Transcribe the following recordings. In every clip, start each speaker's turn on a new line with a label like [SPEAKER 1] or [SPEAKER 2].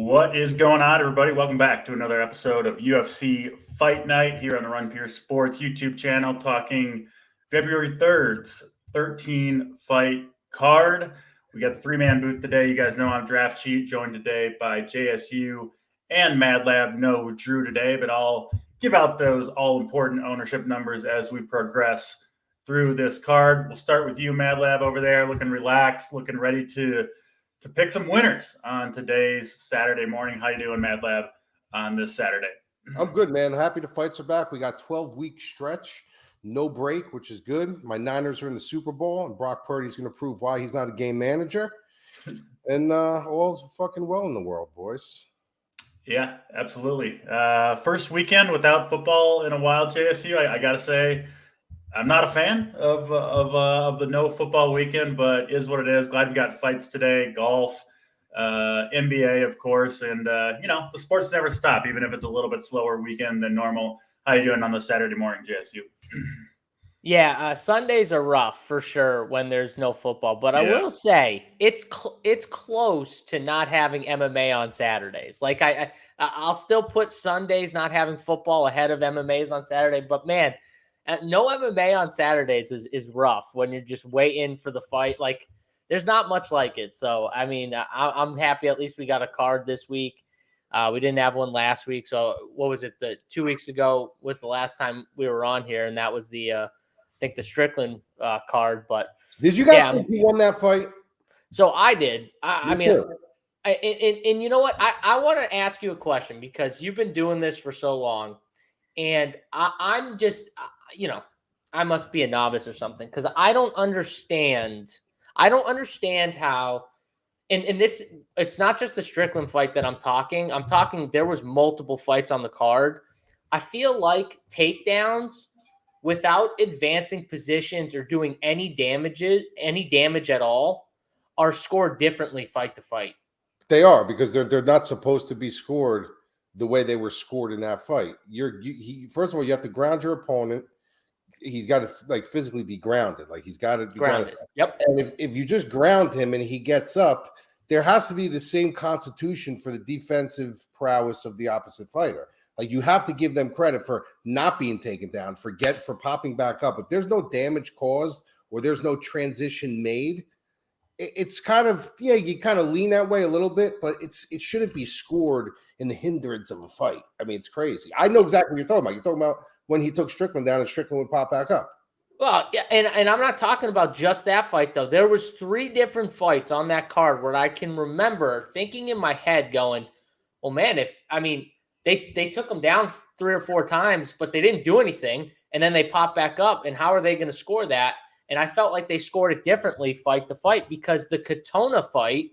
[SPEAKER 1] What is going on, everybody? Welcome back to another episode of UFC Fight Night here on the Run Pierce Sports YouTube channel, talking February 3rd's 13-fight card. We got the three-man booth today. You guys know I'm Draft Sheet, joined today by JSU and Mad Lab. No Drew today, but I'll give out those all-important ownership numbers as we progress through this card. We'll start with you, Mad Lab, over there, looking relaxed, looking ready to pick some winners on today's Saturday morning. How you doing, Mad Lab, on this Saturday?
[SPEAKER 2] I'm good, man. Happy the fights are back. We got 12-week stretch, no break, which is good. My Niners are in the Super Bowl, and Brock Purdy's going to prove why he's not a game manager. And all's fucking well in the world, boys.
[SPEAKER 1] Yeah, absolutely. First weekend without football in a while, JSU. I got to say, I'm not a fan of the no football weekend, but is what it is. Glad we got fights today, golf, NBA, of course, and the sports never stop, even if it's a little bit slower weekend than normal. How you doing on the Saturday morning, JSU?
[SPEAKER 3] Yeah, Sundays are rough for sure when there's no football, but I will say it's close to not having MMA on Saturdays. Like I'll still put Sundays not having football ahead of MMAs on Saturday, but man. No MMA on Saturdays is rough when you're just waiting for the fight. Like, there's not much like it. So, I mean, I'm happy at least we got a card this week. We didn't have one last week. So, what was it? 2 weeks ago was the last time we were on here, and that was the I think the Strickland card. But
[SPEAKER 2] did you guys think he won that fight?
[SPEAKER 3] So I did. I mean, and you know what? I want to ask you a question because you've been doing this for so long, and I'm just. I must be a novice or something because I don't understand how, and this, it's not just the Strickland fight that I'm talking. There was multiple fights on the card. I feel like takedowns without advancing positions or doing any damage at all are scored differently fight to fight.
[SPEAKER 2] They are because they're not supposed to be scored the way they were scored in that fight. First of all, you have to ground your opponent. He's got to physically be grounded. Like he's got to be grounded.
[SPEAKER 3] Yep.
[SPEAKER 2] And if you just ground him and he gets up, there has to be the same constitution for the defensive prowess of the opposite fighter. Like you have to give them credit for not being taken down, for popping back up. If there's no damage caused or there's no transition made, it's kind of, you kind of lean that way a little bit, but it shouldn't be scored in the hindrance of a fight. I mean, it's crazy. I know exactly what you're talking about. You're talking about when he took Strickland down and Strickland would pop back up.
[SPEAKER 3] Well, yeah, and I'm not talking about just that fight, though. There was 3 different fights on that card where I can remember thinking in my head going, well, man, they took him down 3 or 4 times, but they didn't do anything, and then they pop back up, and how are they going to score that? And I felt like they scored it differently fight to fight because the Katona fight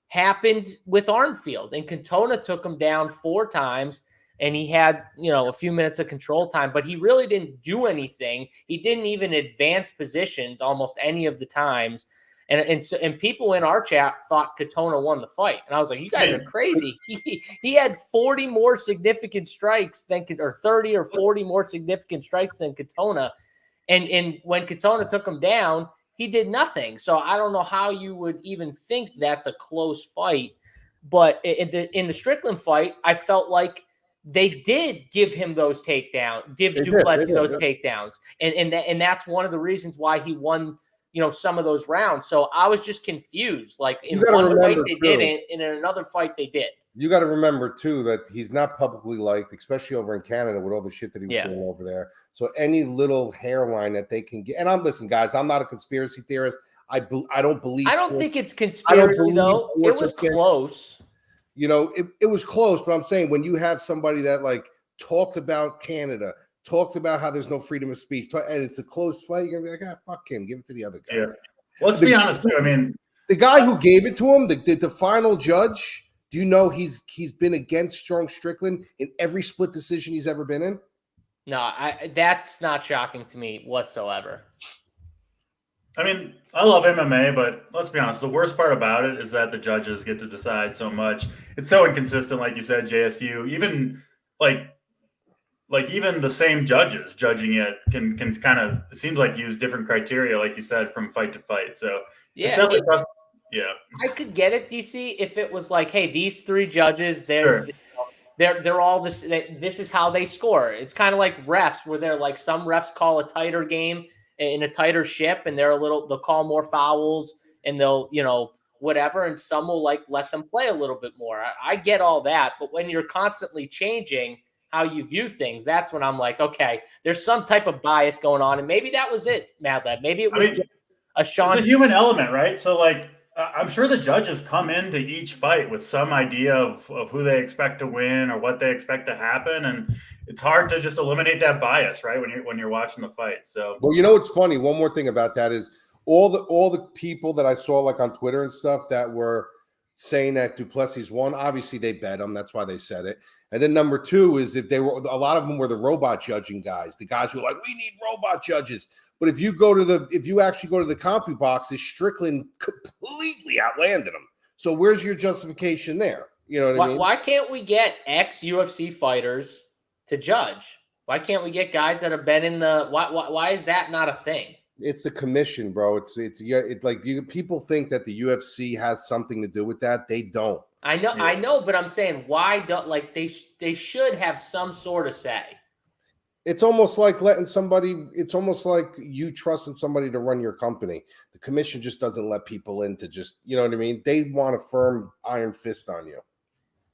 [SPEAKER 3] happened with Armfield, and Katona took him down 4 times, and he had, a few minutes of control time, but he really didn't do anything. He didn't even advance positions almost any of the times. And people in our chat thought Katona won the fight. And I was like, you guys are crazy. He had 40 more significant strikes or 30 or 40 more significant strikes than Katona. And when Katona took him down, he did nothing. So I don't know how you would even think that's a close fight. But in the Strickland fight, I felt like they did give him those takedowns, Duplessis those takedowns. And that's one of the reasons why he won, some of those rounds. So I was just confused. Like in one fight they didn't, and in another fight they did.
[SPEAKER 2] You got to remember, too, that he's not publicly liked, especially over in Canada with all the shit that he was doing over there. So any little hairline that they can get. And listen, guys, I'm not a conspiracy theorist. I don't believe.
[SPEAKER 3] I don't think it's conspiracy, though. It was close.
[SPEAKER 2] It was close, but I'm saying when you have somebody that talked about Canada, talked about how there's no freedom of speech, and it's a close fight, you're gonna be like, fuck him, give it to the other guy.
[SPEAKER 1] Yeah. Well, let's be honest, too. I mean,
[SPEAKER 2] the guy who gave it to him, the final judge, do you know he's been against Strickland in every split decision he's ever been in?
[SPEAKER 3] No, that's not shocking to me whatsoever.
[SPEAKER 1] I mean, I love MMA, but let's be honest. The worst part about it is that the judges get to decide so much. It's so inconsistent, like you said, JSU. Even even the same judges judging it can kind of, it seems like, use different criteria, like you said, from fight to fight. So
[SPEAKER 3] yeah,
[SPEAKER 1] it's definitely Yeah.
[SPEAKER 3] I could get it, DC, if it was like, hey, these three judges,
[SPEAKER 1] Sure.
[SPEAKER 3] they're all this. This is how they score. It's kind of like refs, where they're like some refs call a tighter game in a tighter ship, and they'll call more fouls, and they'll whatever, and some will like let them play a little bit more. I get all that, but when you're constantly changing how you view things, that's when I'm like, okay, there's some type of bias going on, and maybe that was it, Mad Lab. Maybe it was just a Sean.
[SPEAKER 1] It's a human element, right? So, like, I'm sure the judges come into each fight with some idea of who they expect to win or what they expect to happen, and it's hard to just eliminate that bias, right? When you're watching the fight. So,
[SPEAKER 2] well, what's funny? One more thing about that is all the people that I saw like on Twitter and stuff that were saying that Duplessis won. Obviously, they bet him. That's why they said it. And then number two is if they were, a lot of them were the robot judging guys, the guys who were like, we need robot judges. But if you actually go to the CompuBox, boxes, Strickland completely outlanded them. So where's your justification there? You know what I mean?
[SPEAKER 3] Why can't we get ex-UFC fighters to judge? Why can't we get guys that have been in the? Why is that not a thing?
[SPEAKER 2] It's the commission, bro. It's like people think that the UFC has something to do with that. They don't.
[SPEAKER 3] I know, but I'm saying why don't they should have some sort of say.
[SPEAKER 2] It's almost like it's almost like you trusting somebody to run your company. The commission just doesn't let people in to just, you know what I mean? They want a firm iron fist on you.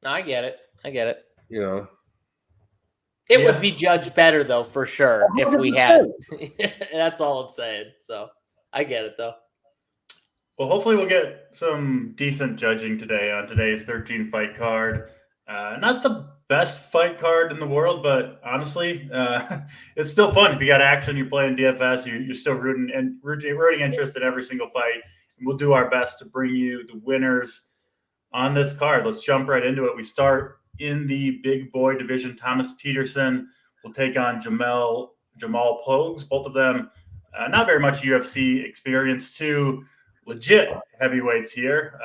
[SPEAKER 3] I get it.
[SPEAKER 2] You know?
[SPEAKER 3] It would be judged better, though, for sure, 100%. If we had. That's all I'm saying. So I get it, though.
[SPEAKER 1] Well, hopefully we'll get some decent judging today on today's 13-fight card. Not the best fight card in the world, but honestly, it's still fun. If you got action, you're playing DFS, you're still rooting interest in every single fight. And we'll do our best to bring you the winners on this card. Let's jump right into it. We start in the big boy division. Thomas Peterson will take on Jamal Pogues. Both of them not very much UFC experience. Two legit heavyweights here.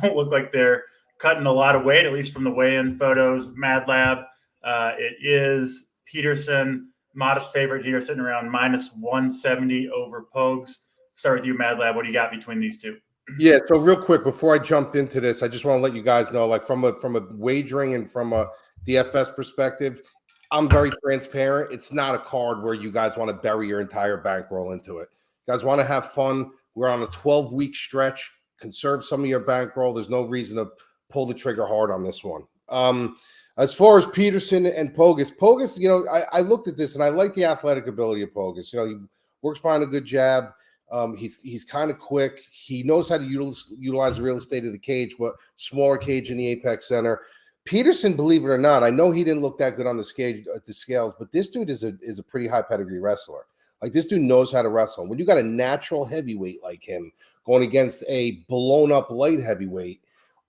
[SPEAKER 1] Don't look like they're cutting a lot of weight, at least from the weigh-in photos. Mad Lab. It is Peterson, modest favorite here, sitting around -170 over Pogues. Start with you, Mad Lab. What do you got between these two?
[SPEAKER 2] Yeah, so real quick before I jump into this, I just want to let you guys know, like from a wagering and from a DFS perspective, I'm very transparent. It's not a card where you guys want to bury your entire bankroll into it. You guys want to have fun. We're on a 12-week stretch. Conserve some of your bankroll. There's no reason to pull the trigger hard on this one. As far as Peterson and Pogues, I looked at this and I like the athletic ability of Pogues. He works behind a good jab. He's kind of quick. He knows how to utilize the real estate of the cage, but smaller cage in the apex center. Peterson, believe it or not, I know he didn't look that good on the scales, but this dude is a pretty high pedigree wrestler. Like, this dude knows how to wrestle. When you got a natural heavyweight like him going against a blown up light heavyweight,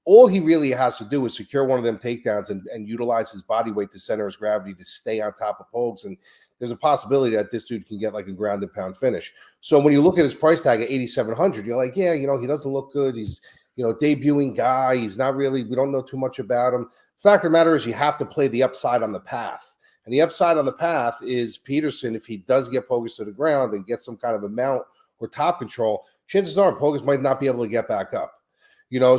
[SPEAKER 2] all he really has to do is secure one of them takedowns and utilize his body weight to center his gravity to stay on top of Pogues. And there's a possibility that this dude can get like a ground and pound finish. So when you look at his price tag at 8,700, you're like, yeah, he doesn't look good. He's, debuting guy. He's not really, we don't know too much about him. Fact of the matter is you have to play the upside on the path. And the upside on the path is Peterson, if he does get Pogues to the ground and get some kind of a mount or top control, chances are Pogues might not be able to get back up.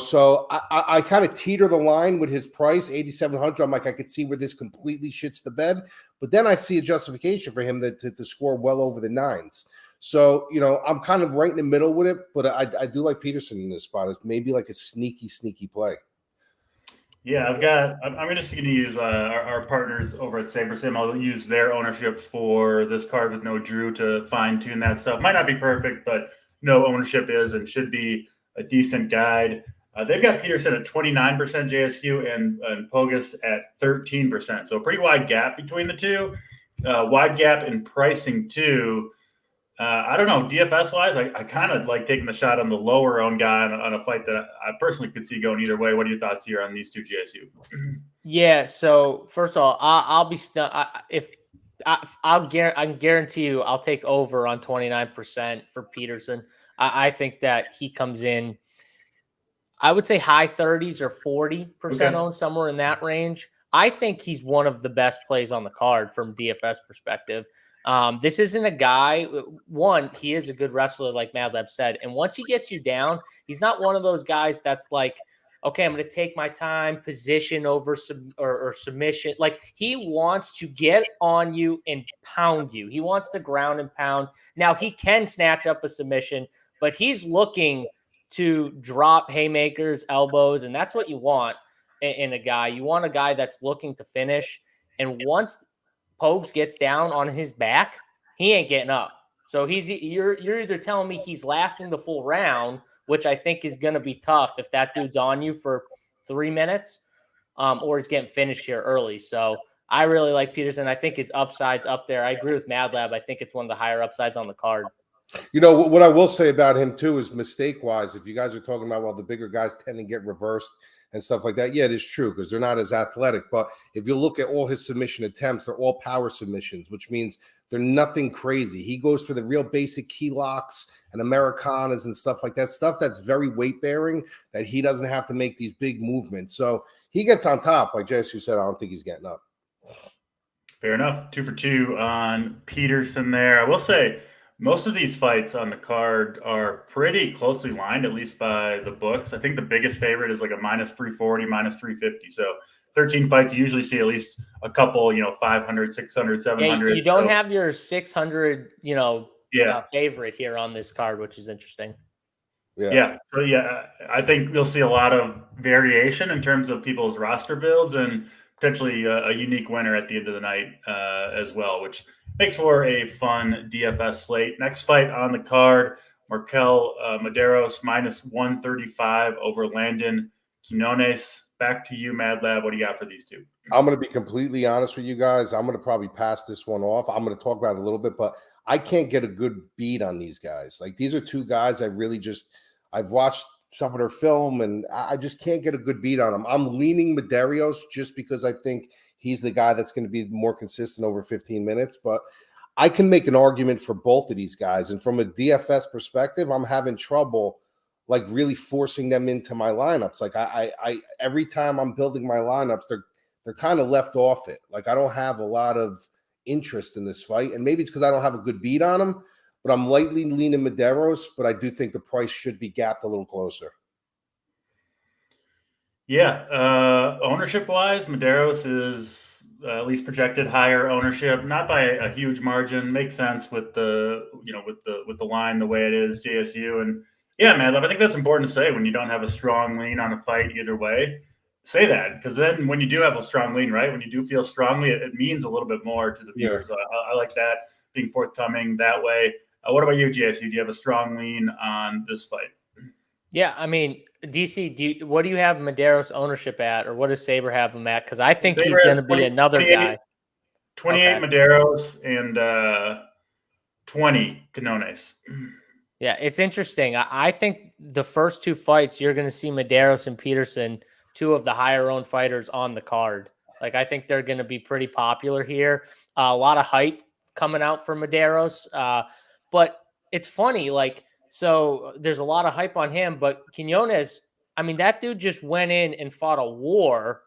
[SPEAKER 2] So I kind of teeter the line with his price, 8,700. I'm like, I could see where this completely shits the bed. But then I see a justification for him to score well over the nines. So, I'm kind of right in the middle with it. But I do like Peterson in this spot. It's maybe like a sneaky play.
[SPEAKER 1] Yeah, I'm just going to use our partners over at SaberSim. I'll use their ownership for this card with no Drew to fine tune that stuff. Might not be perfect, but no ownership is and should be a decent guide. They've got Peterson at 29% JSU and Pogues at 13%. So a pretty wide gap between the two. Wide gap in pricing too. I don't know, DFS-wise, I kind of like taking the shot on the lower-owned guy on a fight that I personally could see going either way. What are your thoughts here on these two JSU?
[SPEAKER 3] Yeah, so first of all, I'll be I can guarantee you I'll take over on 29% for Peterson. I think that he comes in, I would say high 30s or 40% owned, somewhere in that range. I think he's one of the best plays on the card from DFS perspective. This isn't a guy. One, he is a good wrestler, like Madlab said, and once he gets you down, he's not one of those guys that's like, okay, I'm going to take my time, position over or submission. Like, he wants to get on you and pound you. He wants to ground and pound. Now, he can snatch up a submission, but he's looking to drop haymakers, elbows, and that's what you want in a guy. You want a guy that's looking to finish. And once Pogues gets down on his back, he ain't getting up. So you're either telling me he's lasting the full round, which I think is going to be tough if that dude's on you for 3 minutes, or he's getting finished here early. So I really like Peterson. I think his upside's up there. I agree with Madlab. I think it's one of the higher upsides on the card.
[SPEAKER 2] You know, what I will say about him too is mistake-wise, if you guys are talking about, well, the bigger guys tend to get reversed and stuff like that. Yeah, it is true because they're not as athletic. But if you look at all his submission attempts, they're all power submissions, which means they're nothing crazy. He goes for the real basic key locks and Americanas and stuff like that, stuff that's very weight-bearing that he doesn't have to make these big movements. So he gets on top. Like JSU said, I don't think he's getting up.
[SPEAKER 1] Fair enough. 2 for 2 on Peterson there. I will say, most of these fights on the card are pretty closely lined, at least by the books. I think the biggest favorite is like a -340, -350. So 13 fights, you usually see at least a couple, 500, 600, 700.
[SPEAKER 3] Yeah, you don't have your 600,
[SPEAKER 1] Yeah.
[SPEAKER 3] favorite here on this card, which is interesting.
[SPEAKER 1] Yeah. So, I think you'll see a lot of variation in terms of people's roster builds and potentially a unique winner at the end of the night as well, which makes for a fun DFS slate. Next fight on the card, Markel Medeiros -135 over Landon Quinones. Back to you, Madlab. What do you got for these two?
[SPEAKER 2] I'm going to be completely honest with you guys. I'm going to probably pass this one off. I'm going to talk about it a little bit, but I can't get a good beat on these guys. Like, these are two guys I've watched some of their film, and I just can't get a good beat on them. I'm leaning Medeiros just because I think he's the guy that's going to be more consistent over 15 minutes, but I can make an argument for both of these guys. And from a DFS perspective, I'm having trouble like really forcing them into my lineups. Like I every time I'm building my lineups, they're kind of left off it. Like, I don't have a lot of interest in this fight, and maybe it's because I don't have a good beat on them, but I'm lightly leaning Medeiros, but I do think the price should be gapped a little closer.
[SPEAKER 1] Yeah, ownership-wise, Medeiros is at least projected higher ownership, not by a huge margin. Makes sense with the with the line the way it is, JSU. And yeah, man, I think that's important to say when you don't have a strong lean on a fight either way. Say that, because then when you do have a strong lean, right, when you do feel strongly, it means a little bit more to the viewer. Yeah. So I like that, being forthcoming that way. What about you, JSU? Do you have a strong lean on this fight?
[SPEAKER 3] Yeah, I mean, DC, what do you have Medeiros ownership at, or what does Saber have him at? Because I think he's going to be another guy.
[SPEAKER 1] 28 okay. Medeiros and 20 Quinones.
[SPEAKER 3] Yeah, it's interesting. I think the first two fights, you're going to see Medeiros and Peterson, two of the higher-owned fighters on the card. Like, I think they're going to be pretty popular here. A lot of hype coming out for Medeiros. But it's funny, like, so there's a lot of hype on him, but Quinones, I mean, that dude just went in and fought a war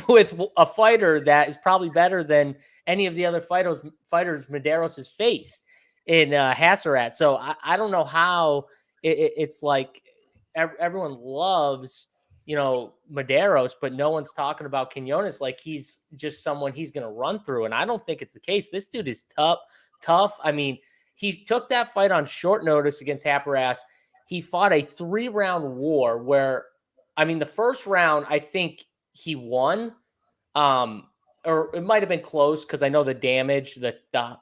[SPEAKER 3] with a fighter that is probably better than any of the other fighters Medeiros has faced in Hassarat. So I don't know how it's like everyone loves, Medeiros, but no one's talking about Quinones like he's just someone he's going to run through. And I don't think it's the case. This dude is tough. I mean, he took that fight on short notice against Haparas. He fought a 3-round war where, I mean, the first round, I think he won, or it might have been close because I know the damage, the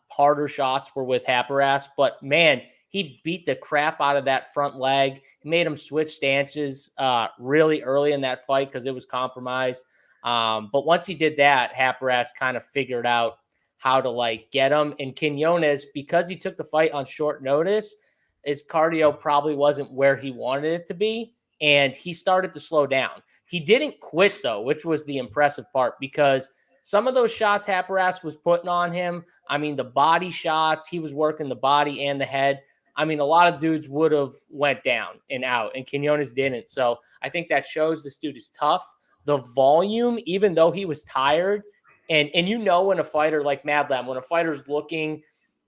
[SPEAKER 3] harder shots were with Haparas. But, man, he beat the crap out of that front leg. He made him switch stances really early in that fight because it was compromised. But once he did that, Haparas kind of figured out how to get him. And Quinones, because he took the fight on short notice, his cardio probably wasn't where he wanted it to be. And he started to slow down. He didn't quit though, which was the impressive part, because some of those shots Haparas was putting on him, I mean, the body shots, he was working the body and the head. I mean, a lot of dudes would have went down and out, and Quinones didn't. So I think that shows this dude is tough. The volume, even though he was tired, And you know, when a fighter like Mad Lab, when a fighter's looking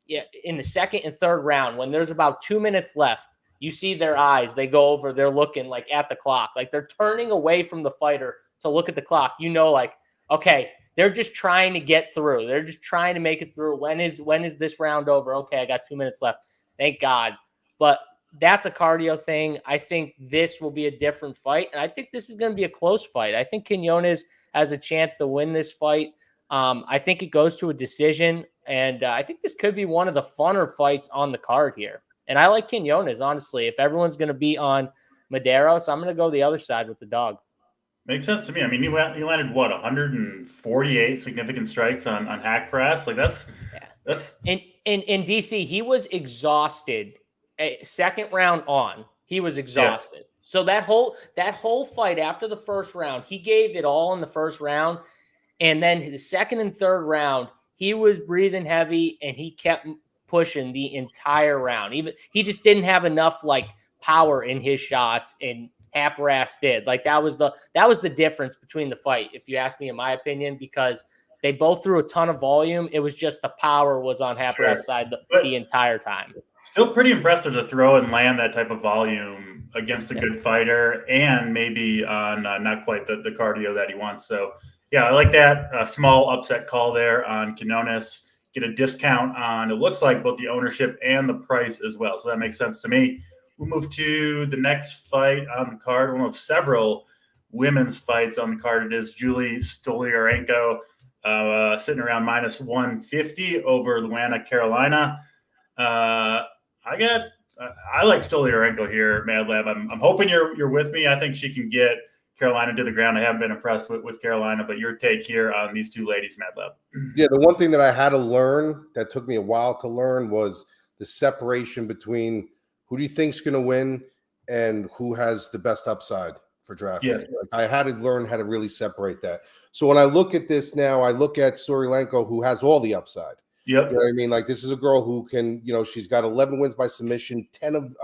[SPEAKER 3] in the second and third round, when there's about 2 minutes left, you see their eyes, they go over, they're looking like at the clock, like they're turning away from the fighter to look at the clock. You know, like, okay, they're just trying to get through. They're just trying to make it through. When is this round over? Okay, I got 2 minutes left. Thank God. But that's a cardio thing. I think this will be a different fight. And I think this is going to be a close fight. I think Quinones has a chance to win this fight. I think it goes to a decision. And I think this could be one of the funner fights on the card here. And I like Quinones, honestly. If everyone's going to be on Medeiros, I'm going to go the other side with the dog.
[SPEAKER 1] Makes sense to me. I mean, he landed what, 148 significant strikes on hack press. Like that's
[SPEAKER 3] in DC. He was exhausted. Second round on, he was exhausted. Yeah. So that whole fight after the first round, he gave it all in the first round, and then the second and third round, he was breathing heavy and he kept pushing the entire round. Even he just didn't have enough like power in his shots, and Hapras did. Like that was the difference between the fight, if you ask me, in my opinion, because they both threw a ton of volume. It was just the power was on Hapras' side the entire time.
[SPEAKER 1] Still pretty impressive to throw and land that type of volume against a good fighter, and maybe on not quite the cardio that he wants. So yeah, I like that small upset call there on Quinones. Get a discount on, it looks like, both the ownership and the price as well. So that makes sense to me. We'll move to the next fight on the card. One of several women's fights on the card. It is Julie Stoliarenko sitting around minus 150 over Luana Carolina. I like Stoliarenko here, Mad Lab. I'm hoping you're with me. I think she can get Carolina to the ground. I haven't been impressed with Carolina, but your take here on these two ladies, Mad Lab.
[SPEAKER 2] Yeah, the one thing that I had to learn, that took me a while to learn, was the separation between who do you think's going to win and who has the best upside for DraftKings.
[SPEAKER 1] Yeah.
[SPEAKER 2] I had to learn how to really separate that. So when I look at this now, I look at Stoliarenko, who has all the upside.
[SPEAKER 1] Yep.
[SPEAKER 2] You know what I mean? Like, this is a girl who can, she's got 11 wins by submission, 10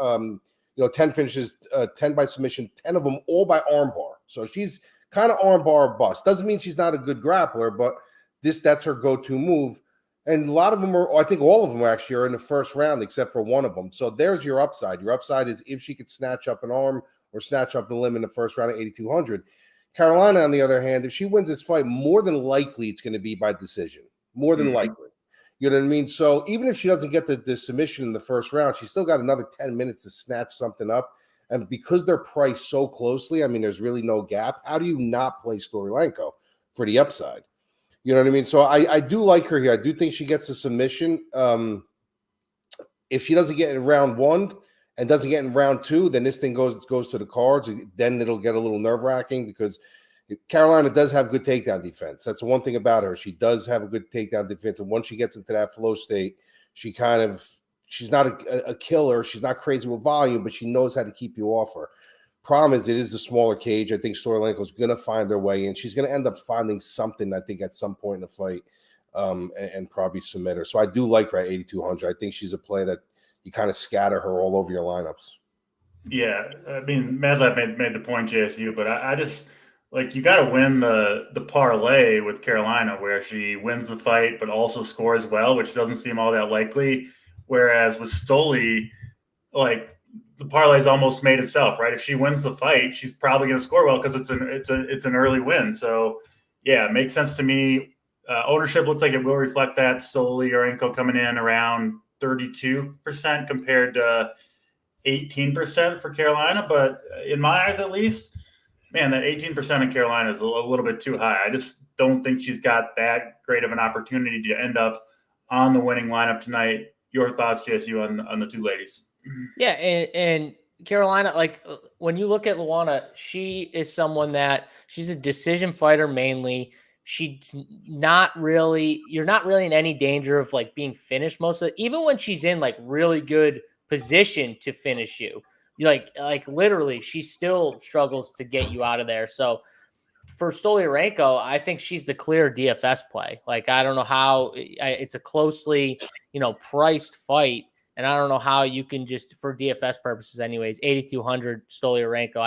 [SPEAKER 2] finishes, 10 by submission, 10 of them all by armbar. So she's kind of armbar bust. Doesn't mean she's not a good grappler, but that's her go-to move. And a lot of them I think all of them actually are in the first round, except for one of them. So there's your upside. Your upside is if she could snatch up an arm or snatch up a limb in the first round at 8,200. Carolina, on the other hand, if she wins this fight, more than likely it's going to be by decision. More than likely. You know what I mean? So even if she doesn't get the submission in the first round, she's still got another 10 minutes to snatch something up. And because they're priced so closely, I mean, there's really no gap. How do you not play Stoliarenko for the upside? You know what I mean? So I do like her here. I do think she gets the submission. If she doesn't get in round one and doesn't get in round two, then this thing goes to the cards. Then it'll get a little nerve-wracking because Carolina does have good takedown defense. That's the one thing about her. She does have a good takedown defense. And once she gets into that flow state, she's not a killer. She's not crazy with volume, but she knows how to keep you off her. Problem is, it is a smaller cage. I think Stoliarenko is going to find her way in. She's going to end up finding something, I think, at some point in the fight and probably submit her. So I do like her at 8,200. I think she's a play that you kind of scatter her all over your lineups.
[SPEAKER 1] Yeah. I mean, Madlab made the point, JSU, but I just – like, you got to win the parlay with Carolina where she wins the fight but also scores well, which doesn't seem all that likely. Whereas with Stoli, like, the parlay's almost made itself, right? If she wins the fight, she's probably going to score well because it's an early win. So, yeah, it makes sense to me. Ownership looks like it will reflect that. Stoliarenko coming in around 32% compared to 18% for Carolina. But in my eyes, at least, man, that 18% in Carolina is a little bit too high. I just don't think she's got that great of an opportunity to end up on the winning lineup tonight. Your thoughts, JSU, on the two ladies?
[SPEAKER 3] Yeah, and Carolina, like when you look at Luana, she is someone that she's a decision fighter mainly. She's not really, you're not really in any danger of like being finished most of it. Even when she's in like really good position to finish you, like literally, she still struggles to get you out of there. So for Stoliarenko, I think she's the clear DFS play. Like, I don't know how it's a closely, priced fight. And I don't know how you can just, for DFS purposes anyways, 8,200 Stoliarenko.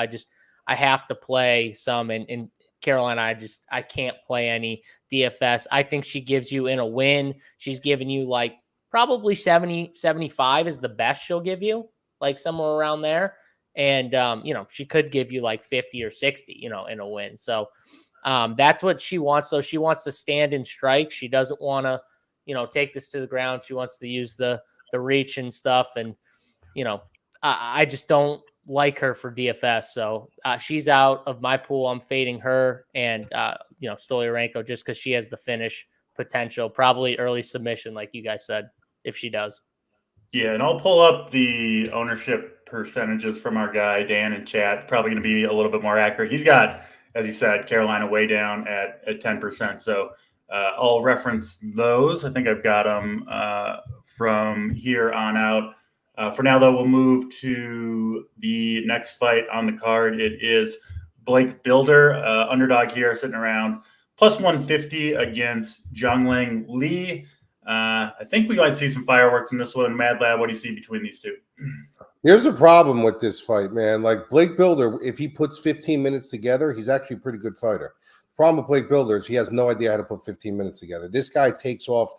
[SPEAKER 3] I have to play some. And Carolina, I can't play any DFS. I think she gives you in a win. She's giving you like probably 70, 75 is the best she'll give you, like somewhere around there. And, she could give you like 50 or 60, in a win. So that's what she wants. So she wants to stand and strike. She doesn't want to, take this to the ground. She wants to use the reach and stuff. And, I just don't like her for DFS. So she's out of my pool. I'm fading her and, Stoliarenko just because she has the finish potential, probably early submission, like you guys said, if she does.
[SPEAKER 1] Yeah, and I'll pull up the ownership percentages from our guy, Dan, in chat. Probably going to be a little bit more accurate. He's got, as he said, Carolina way down at 10%. So I'll reference those. I think I've got them from here on out. For now, though, we'll move to the next fight on the card. It is Blake Bilder, underdog here, sitting around plus 150 against Jungling Lee. I think we might see some fireworks in this one. Mad Lab, what do you see between these two?
[SPEAKER 2] Here's the problem with this fight, man. Like Blake Bilder, if he puts 15 minutes together, he's actually a pretty good fighter. The problem with Blake Bilder is he has no idea how to put 15 minutes together. This guy takes off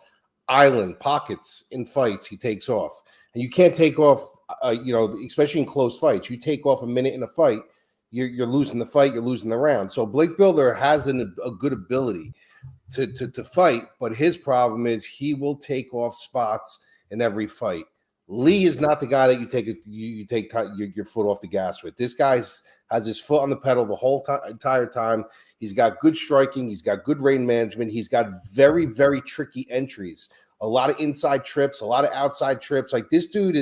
[SPEAKER 2] island pockets in fights. He takes off. And you can't take off, especially in close fights. You take off a minute in a fight, you're losing the fight, you're losing the round. So Blake Bilder has a good ability to fight, but his problem is he will take off spots in every fight. Lee is not the guy that you take your foot off the gas with. This guy has his foot on the pedal the whole entire time. He's got good striking. He's got good range management. He's got very, very tricky entries. A lot of inside trips, a lot of outside trips. Like this dude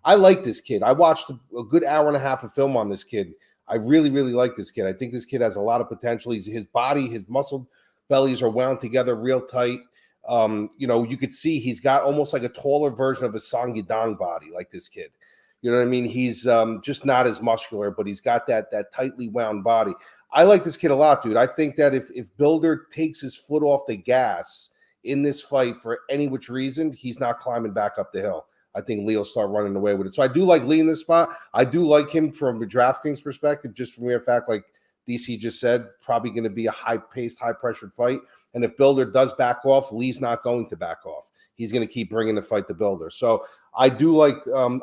[SPEAKER 2] I like this kid. I watched a good hour and a half of film on this kid. I really, really like this kid. I think this kid has a lot of potential. His body, his muscle bellies are wound together real tight. You could see he's got almost like a taller version of a Song Yadong body, like this kid. You know what I mean? He's just not as muscular, but he's got that tightly wound body. I like this kid a lot, dude. I think that if Bilder takes his foot off the gas in this fight for any which reason, he's not climbing back up the hill. I think Lee will start running away with it. So I do like Lee in this spot. I do like him from a DraftKings perspective, just from mere fact, like DC just said, probably going to be a high-paced, high-pressured fight. And if Bilder does back off, Lee's not going to back off. He's going to keep bringing the fight to Bilder. So I do like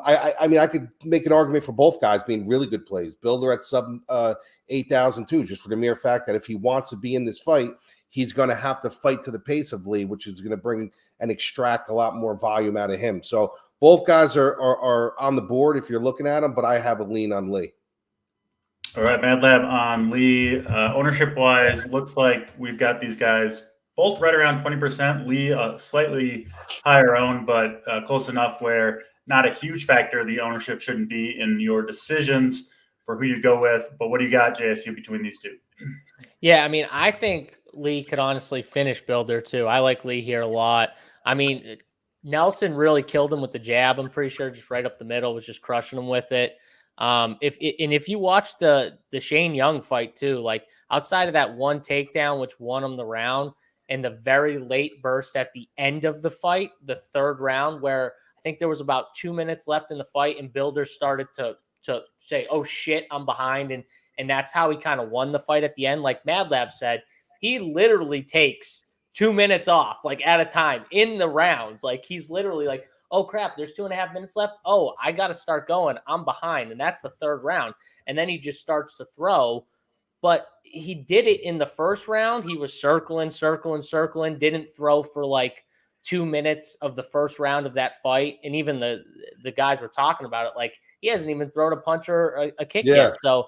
[SPEAKER 2] I could make an argument for both guys being really good plays. Bilder at sub 8,000 too, just for the mere fact that if he wants to be in this fight, he's going to have to fight to the pace of Lee, which is going to bring and extract a lot more volume out of him. So both guys are on the board if you're looking at them, but I have a lean on Lee.
[SPEAKER 1] All right, Mad Lab on Lee. Ownership-wise, looks like we've got these guys both right around 20%. Lee slightly higher owned, but close enough where not a huge factor. The ownership shouldn't be in your decisions for who you go with. But what do you got, JSU, between these two?
[SPEAKER 3] Yeah, I mean, I think Lee could honestly finish Bilder too. I like Lee here a lot. I mean, Nelson really killed him with the jab. I'm pretty sure just right up the middle, was just crushing him with it. If you watch the Shane Young fight too, like outside of that one takedown, which won him the round, and the very late burst at the end of the fight, the third round, where I think there was about 2 minutes left in the fight, and Bilder started to say, "Oh shit, I'm behind," and that's how he kind of won the fight at the end. Like Mad Lab said, he literally takes 2 minutes off, like at a time in the rounds. Like he's literally like, oh crap, there's 2.5 minutes left. Oh, I got to start going. I'm behind. And that's the third round. And then he just starts to throw. But he did it in the first round. He was circling, didn't throw for like 2 minutes of the first round of that fight. And even the guys were talking about it, like he hasn't even thrown a punch or a kick yet. So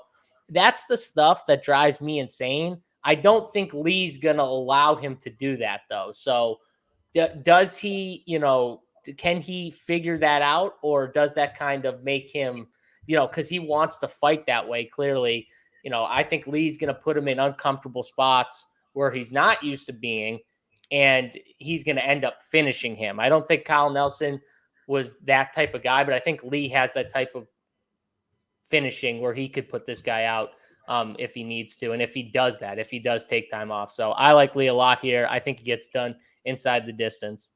[SPEAKER 3] that's the stuff that drives me insane. I don't think Lee's going to allow him to do that, though. So does he, can he figure that out, or does that kind of make him, because he wants to fight that way, clearly, I think Lee's going to put him in uncomfortable spots where he's not used to being, and he's going to end up finishing him. I don't think Kyle Nelson was that type of guy, but I think Lee has that type of finishing where he could put this guy out if he needs to. And if he does that, if he does take time off. So I like Lee a lot here. I think he gets done inside the distance.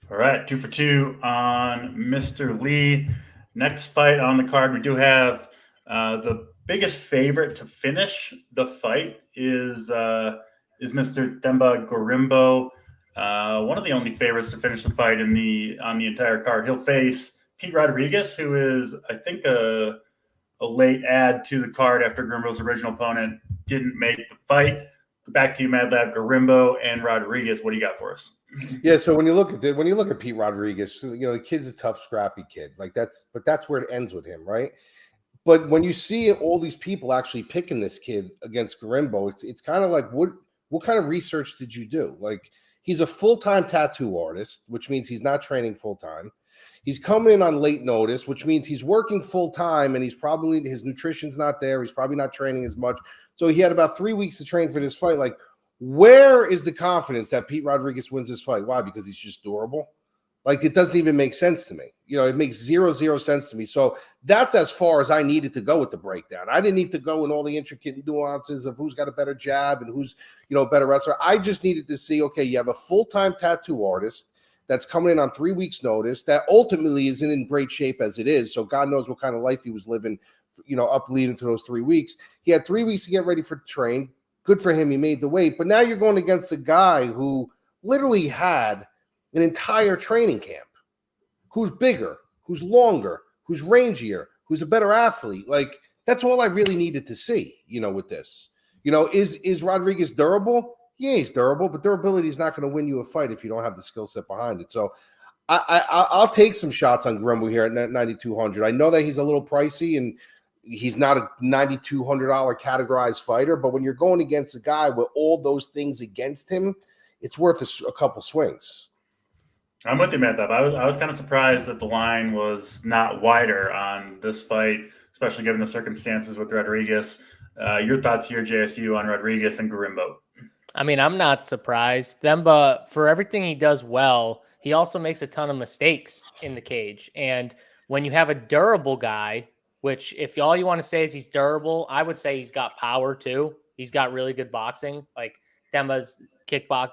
[SPEAKER 1] All right, 2 for 2 on Mr. Lee. Next fight on the card, we do have the biggest favorite to finish the fight is Mr. Themba Gorimbo, one of the only favorites to finish the fight on the entire card. He'll face Pete Rodriguez, who is, I think, a late add to the card after Gorimbo's original opponent didn't make the fight. Back to you, Mad Lab. Gorimbo and Rodriguez. What do you got for us?
[SPEAKER 2] Yeah, so when you look at Pete Rodriguez, the kid's a tough, scrappy kid. That's where it ends with him, right? But when you see all these people actually picking this kid against Gorimbo, it's kind of like, what kind of research did you do? Like, he's a full-time tattoo artist, which means he's not training full-time. He's coming in on late notice, which means he's working full-time, and his nutrition's not there. He's probably not training as much. So he had about 3 weeks to train for this fight. Like, where is the confidence that Pete Rodriguez wins this fight? Why? Because he's just durable? Like, it doesn't even make sense to me. It makes zero sense to me. So that's as far as I needed to go with the breakdown. I didn't need to go in all the intricate nuances of who's got a better jab and who's, a better wrestler. I just needed to see, okay, you have a full-time tattoo artist that's coming in on 3 weeks' notice that ultimately isn't in great shape as it is. So God knows what kind of life he was living, up leading to those 3 weeks. He had 3 weeks to get ready for train. Good for him. He made the weight. But now you're going against a guy who literally had an entire training camp, who's bigger, who's longer, who's rangier, who's a better athlete. Like, that's all I really needed to see, with this. Is Rodriguez durable? Yeah, he's durable, but durability is not going to win you a fight if you don't have the skill set behind it. So I'll take some shots on Gorimbo here at 9,200. I know that he's a little pricey and he's not a $9,200 categorized fighter, but when you're going against a guy with all those things against him, it's worth a couple swings.
[SPEAKER 1] I'm with you, Matt. I was kind of surprised that the line was not wider on this fight, especially given the circumstances with Rodriguez. Your thoughts here, JSU, on Rodriguez and Gorimbo?
[SPEAKER 3] I mean, I'm not surprised. Themba, for everything he does well, he also makes a ton of mistakes in the cage. And when you have a durable guy, which if all you want to say is he's durable, I would say he's got power too. He's got really good boxing. Like Themba's kickbox,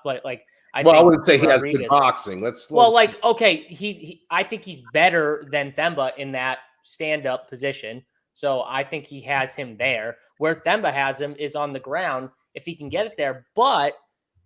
[SPEAKER 3] I
[SPEAKER 2] wouldn't say he has good boxing.
[SPEAKER 3] I think he's better than Themba in that stand-up position. So I think he has him there. Where Themba has him is on the ground if he can get it there. But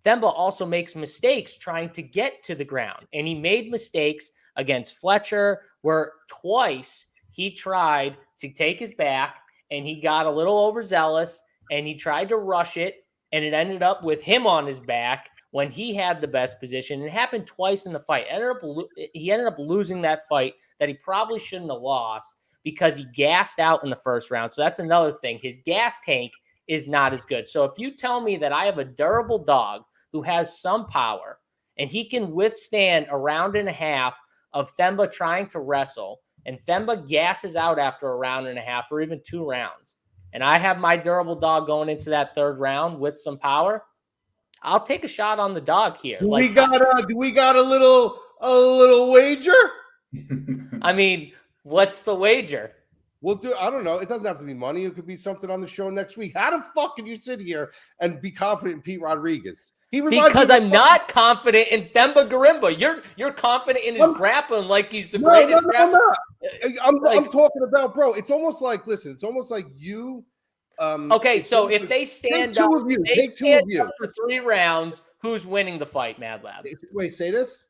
[SPEAKER 3] Themba also makes mistakes trying to get to the ground. And he made mistakes against Fletcher where twice he tried to take his back and he got a little overzealous and he tried to rush it and it ended up with him on his back when he had the best position. It happened twice in the fight. He ended up losing that fight that he probably shouldn't have lost because he gassed out in the first round. So that's another thing. His gas tank is not as good. So if you tell me that I have a durable dog who has some power and he can withstand a round and a half of Themba trying to wrestle, and Themba gasses out after a round and a half or even 2 rounds, and I have my durable dog going into that 3rd round with some power, I'll take a shot on the dog here.
[SPEAKER 2] Do we got a little wager?
[SPEAKER 3] I mean, what's the wager?
[SPEAKER 2] I don't know. It doesn't have to be money. It could be something on the show next week. How the fuck can you sit here and be confident in Pete Rodriguez?
[SPEAKER 3] Because I'm not confident in Themba Gorimbo. You're confident in his grappling like he's the greatest.
[SPEAKER 2] No. I'm talking about, bro. It's almost like you.
[SPEAKER 3] Okay, so if they stand up, for 3 rounds, who's winning the fight, Mad Lab?
[SPEAKER 2] Wait, say this.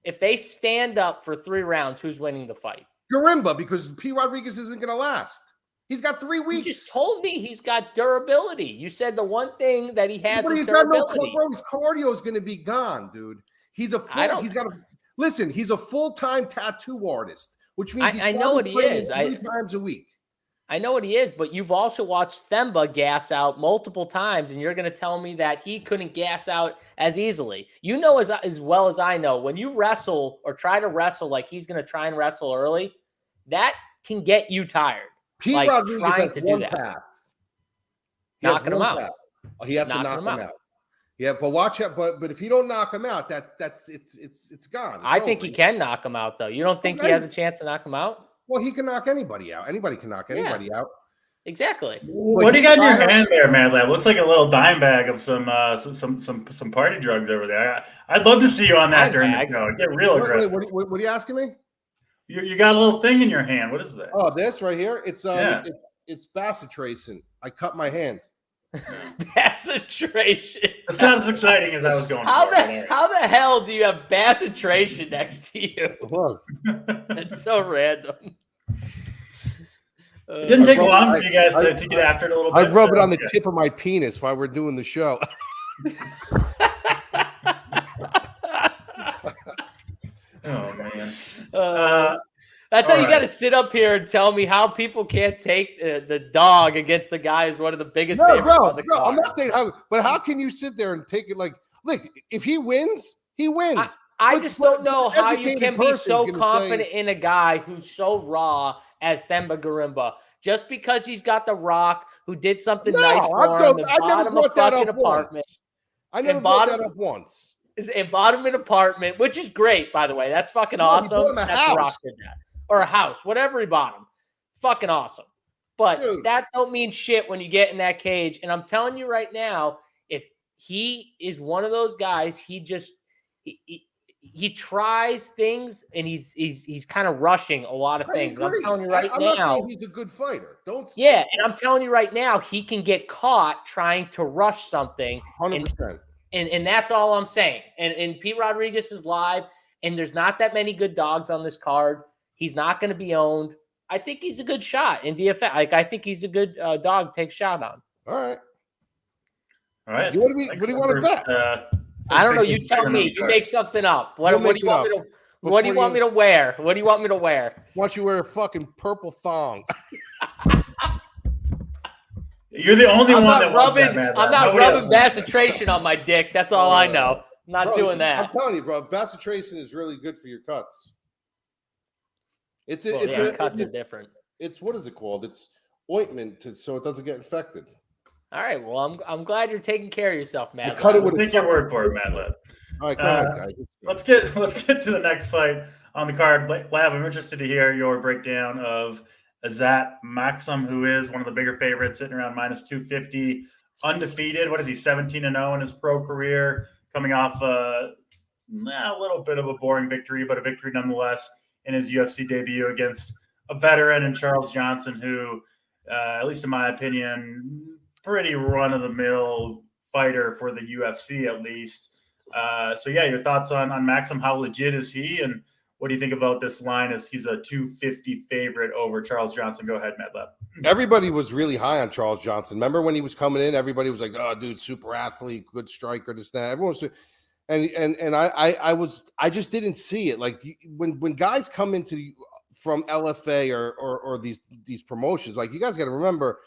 [SPEAKER 3] If they stand up for 3 rounds, who's winning the fight?
[SPEAKER 2] Gorimbo, because Pete Rodriguez isn't going to last. He's got 3 weeks.
[SPEAKER 3] You just told me he's got durability. You said the one thing that he has is
[SPEAKER 2] durability.
[SPEAKER 3] durability.
[SPEAKER 2] His cardio is going to be gone, dude. He's a full-time tattoo artist, which means
[SPEAKER 3] I know what he is.
[SPEAKER 2] 3 times a week.
[SPEAKER 3] I know what he is, but you've also watched Themba gas out multiple times, and you're going to tell me that he couldn't gas out as easily. You know as well as I know, when you wrestle or try to wrestle like he's going to try and wrestle early, that can get you tired.
[SPEAKER 2] Pete Rodriguez has one path.
[SPEAKER 3] Knocking him out.
[SPEAKER 2] He has to knock him out. Yeah, but watch out. But if you don't knock him out, it's gone.
[SPEAKER 3] I think he can knock him out, though. You don't think he has a chance to knock him out?
[SPEAKER 2] Well, he can knock anybody out. Anybody can knock anybody out.
[SPEAKER 3] Exactly.
[SPEAKER 1] What do you got in your hand there, Mad Lab? Looks like a little dime bag of some party drugs over there. I'd love to see you on that during the show. Get real aggressive.
[SPEAKER 2] What are you asking me?
[SPEAKER 1] You got a little thing in your hand. What is that?
[SPEAKER 2] Oh, this right here. It's bacitracin. I cut my hand.
[SPEAKER 3] Bassitration.
[SPEAKER 1] It's not as exciting as I was going
[SPEAKER 3] How
[SPEAKER 1] for.
[SPEAKER 3] how the hell do you have bassitration next to you?
[SPEAKER 2] Look,
[SPEAKER 3] It's so random.
[SPEAKER 1] It didn't take long for you guys to get after it a little bit.
[SPEAKER 2] I'd rub it on the tip of my penis while we're doing the show.
[SPEAKER 1] Oh, man.
[SPEAKER 3] That's how
[SPEAKER 1] all
[SPEAKER 3] you got to
[SPEAKER 1] right.
[SPEAKER 3] sit up here and tell me how people can't take the dog against the guy who's one of the biggest
[SPEAKER 2] No,
[SPEAKER 3] favorites
[SPEAKER 2] bro,
[SPEAKER 3] on the
[SPEAKER 2] bro,
[SPEAKER 3] card.
[SPEAKER 2] I'm not saying how, but how can you sit there and take it like, look, if he wins, he wins.
[SPEAKER 3] I
[SPEAKER 2] But-
[SPEAKER 3] just
[SPEAKER 2] but
[SPEAKER 3] don't know
[SPEAKER 2] an
[SPEAKER 3] how you
[SPEAKER 2] educated
[SPEAKER 3] can be
[SPEAKER 2] person's
[SPEAKER 3] so
[SPEAKER 2] gonna
[SPEAKER 3] confident
[SPEAKER 2] say-
[SPEAKER 3] in a guy who's so raw as Themba Garimba. Just because he's got the Rock, who did something nice for him, and
[SPEAKER 2] I
[SPEAKER 3] bought
[SPEAKER 2] never
[SPEAKER 3] him a
[SPEAKER 2] brought that
[SPEAKER 3] fucking
[SPEAKER 2] up
[SPEAKER 3] apartment.
[SPEAKER 2] once. I never
[SPEAKER 3] And
[SPEAKER 2] brought
[SPEAKER 3] bought
[SPEAKER 2] that
[SPEAKER 3] him-
[SPEAKER 2] up once.
[SPEAKER 3] And bought him an apartment, which is great, by the way. That's fucking
[SPEAKER 2] No, he bought
[SPEAKER 3] awesome.
[SPEAKER 2] him a
[SPEAKER 3] That's
[SPEAKER 2] house.
[SPEAKER 3] Rock did that. Or a house, whatever he bought him. Fucking awesome. But
[SPEAKER 2] Dude.
[SPEAKER 3] that don't mean shit when you get in that cage. And I'm telling you right now, if he is one of those guys, he tries things and he's kind of rushing a lot of
[SPEAKER 2] I
[SPEAKER 3] things. And I'm
[SPEAKER 2] agree.
[SPEAKER 3] telling you right
[SPEAKER 2] I'm not
[SPEAKER 3] now.
[SPEAKER 2] saying he's a good fighter. Don't.
[SPEAKER 3] Yeah, and I'm telling you right now, he can get caught trying to rush something.
[SPEAKER 2] 100%.
[SPEAKER 3] And that's all I'm saying. And Pete Rodriguez is live, and there's not that many good dogs on this card. He's not going to be owned. I think he's a good shot in DFS. Like, I think he's a good dog to take a shot on.
[SPEAKER 2] All right.
[SPEAKER 1] All right.
[SPEAKER 2] What do you want to bet?
[SPEAKER 3] I don't know. You tell me. You make something up. What do you want me to? What do you want me to wear? What do you want me to wear?
[SPEAKER 2] Why don't you wear a fucking purple thong?
[SPEAKER 1] You're the only
[SPEAKER 3] I'm
[SPEAKER 1] one
[SPEAKER 3] not
[SPEAKER 1] that wants that,
[SPEAKER 3] rubbing.
[SPEAKER 1] man.
[SPEAKER 3] I'm not
[SPEAKER 1] Nobody else
[SPEAKER 3] rubbing
[SPEAKER 1] wants that.
[SPEAKER 3] bassitration on my dick. That's all I know. I'm not
[SPEAKER 2] Bro,
[SPEAKER 3] doing that.
[SPEAKER 2] I'm telling you, bro. Bassitration is really good for your cuts. It's
[SPEAKER 3] Well, yeah, cuts are different.
[SPEAKER 2] It's what is it called? It's ointment so it doesn't get infected.
[SPEAKER 3] All right. Well, I'm glad you're taking care of yourself, Matt.
[SPEAKER 2] cut it
[SPEAKER 1] We'll
[SPEAKER 2] with a
[SPEAKER 1] take your
[SPEAKER 2] fucking-
[SPEAKER 1] word for it, Matt Lib.
[SPEAKER 2] All right, go ahead, guys.
[SPEAKER 1] Let's get to the next fight on the card. Lav, I'm interested to hear your breakdown of Azat Maxim, who is one of the bigger favorites, sitting around minus 250, undefeated. What is he, 17-0 in his pro career, coming off a little bit of a boring victory, but a victory nonetheless in his UFC debut against a veteran in Charles Johnson, who, at least in my opinion, pretty run-of-the-mill fighter for the UFC at least. So yeah, your thoughts on Maxim? How legit is he, and what do you think about this line? As he's a 250 favorite over Charles Johnson? Go ahead, Matt Leb.
[SPEAKER 2] Everybody was really high on Charles Johnson. Remember when he was coming in? Everybody was like, "Oh, dude, super athlete, good striker, this that." Everyone was, and I just didn't see it. Like when guys come into from LFA or these promotions, like you guys got to remember.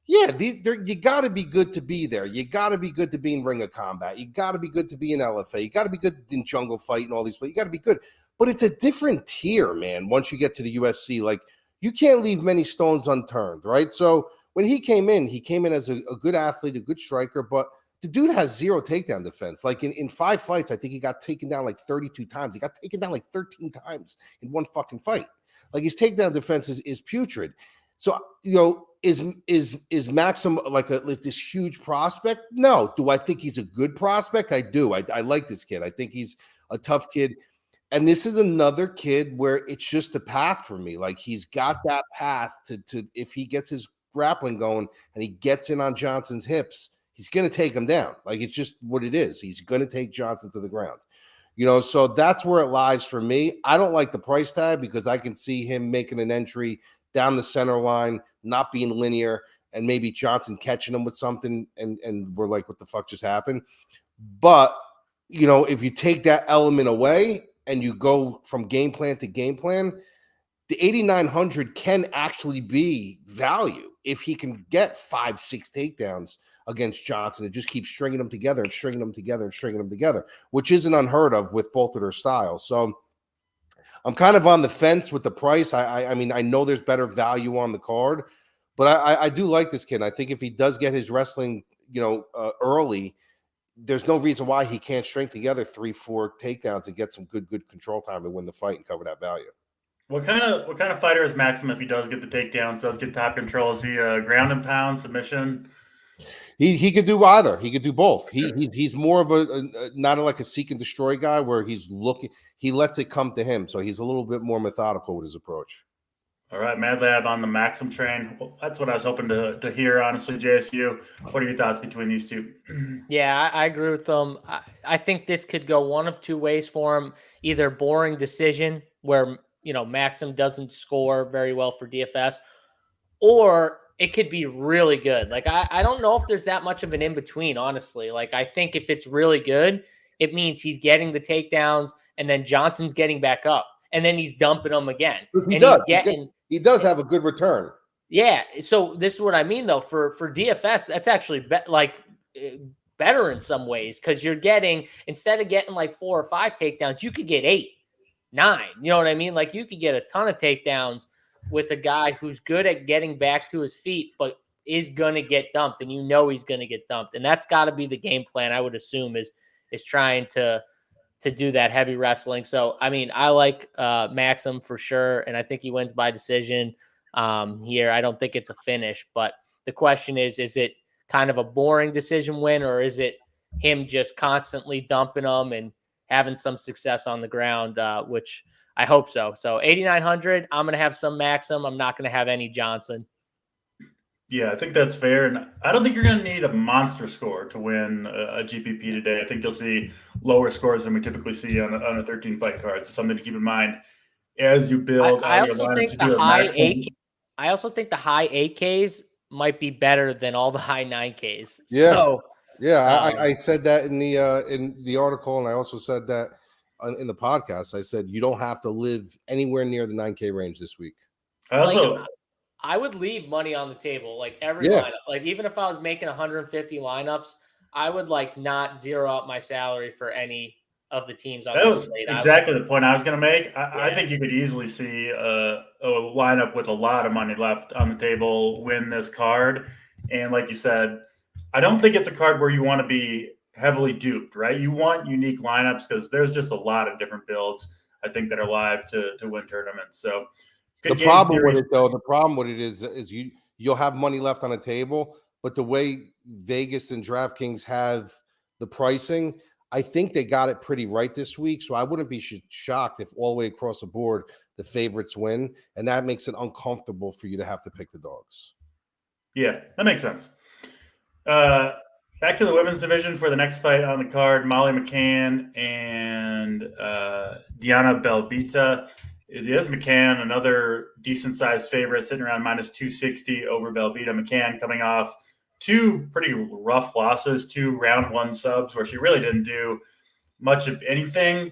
[SPEAKER 2] Yeah, you got to be good to be there. You got to be good to be in Ring of Combat. You got to be good to be in LFA. You got to be good in Jungle Fight and all these, but you got to be good. But it's a different tier, man, once you get to the UFC. Like, you can't leave many stones unturned, right? So when he came in as a good athlete, a good striker, but the dude has zero takedown defense. Like, in 5 fights, I think he got taken down like 32 times. He got taken down like 13 times in one fucking fight. Like, his takedown defense is putrid. So, is Maxim like this huge prospect? No. Do I think he's a good prospect? I do. I like this kid. I think he's a tough kid. And this is another kid where it's just a path for me. Like, he's got that path to if he gets his grappling going and he gets in on Johnson's hips, he's going to take him down. Like, it's just what it is. He's going to take Johnson to the ground. So that's where it lies for me. I don't like the price tag because I can see him making an entry down the center line, not being linear, and maybe Johnson catching him with something, and we're like, what the fuck just happened? But, if you take that element away and you go from game plan to game plan, the 8,900 can actually be value if he can get 5-6 takedowns against Johnson and just keep stringing them together and stringing them together and stringing them together, which isn't unheard of with both of their styles. So I'm kind of on the fence with the price. I mean, I know there's better value on the card, but I do like this kid. I think if he does get his wrestling, early, there's no reason why he can't string together 3-4 takedowns and get some good control time and win the fight and cover that value.
[SPEAKER 1] What kind of fighter is Maxim if he does get the takedowns, does get top control? Is he a ground and pound submission?
[SPEAKER 2] He could do either. He could do both. He's more of a not like a seek and destroy guy where he's looking. He lets it come to him, so he's a little bit more methodical with his approach.
[SPEAKER 1] All right, Mad Lab on the Maxim train. Well, that's what I was hoping to hear, honestly, JSU. What are your thoughts between these two?
[SPEAKER 3] Yeah, I agree with them. I think this could go one of two ways for him. Either boring decision where, Maxim doesn't score very well for DFS, or it could be really good. Like, I don't know if there's that much of an in-between, honestly. Like, I think if it's really good, it means he's getting the takedowns, and then Johnson's getting back up, and then he's dumping them again.
[SPEAKER 2] He
[SPEAKER 3] And
[SPEAKER 2] does.
[SPEAKER 3] He
[SPEAKER 2] does have a good return.
[SPEAKER 3] Yeah. So this is what I mean, though. For DFS, that's actually better in some ways, because you're getting, instead of getting like 4 or 5 takedowns, you could get 8, 9. You know what I mean? Like, you could get a ton of takedowns with a guy who's good at getting back to his feet, but is going to get dumped, and he's going to get dumped. And that's got to be the game plan, I would assume, is trying to do that heavy wrestling. So, I mean, I like Maxim for sure, and I think he wins by decision here. I don't think it's a finish, but the question is it kind of a boring decision win, or is it him just constantly dumping them and having some success on the ground, which I hope so. So 8,900, I'm going to have some Maxim. I'm not going to have any Johnson.
[SPEAKER 1] Yeah, I think that's fair. And I don't think you're going to need a monster score to win a GPP today. I think you'll see lower scores than we typically see on a 13-fight card. So something to keep in mind as you build.
[SPEAKER 3] I also think the high 8Ks might be better than all the high 9Ks.
[SPEAKER 2] Yeah.
[SPEAKER 3] So,
[SPEAKER 2] I said that in the article, and I also said that in the podcast. I said you don't have to live anywhere near the 9K range this week.
[SPEAKER 3] I would leave money on the table, like every lineup. Like, even if I was making 150 lineups, I would not zero out my salary for any of the teams on
[SPEAKER 1] that
[SPEAKER 3] the
[SPEAKER 1] was
[SPEAKER 3] slate.
[SPEAKER 1] Exactly the point I was going to make. I think you could easily see a lineup with a lot of money left on the table win this card. And like you said, I don't think it's a card where you want to be heavily duped, right? You want unique lineups because there's just a lot of different builds, I think, that are live to win tournaments. So
[SPEAKER 2] the problem with it is you'll have money left on the table, but the way Vegas and DraftKings have the pricing, I think they got it pretty right this week. So I wouldn't be shocked if all the way across the board the favorites win, and that makes it uncomfortable for you to have to pick the dogs.
[SPEAKER 1] Yeah, that makes sense. Back to the women's division for the next fight on the card: Molly McCann and Diana Belbita. It is McCann, another decent-sized favorite, sitting around minus 260 over Belbita. McCann coming off 2 pretty rough losses, 2 round 1 subs where she really didn't do much of anything.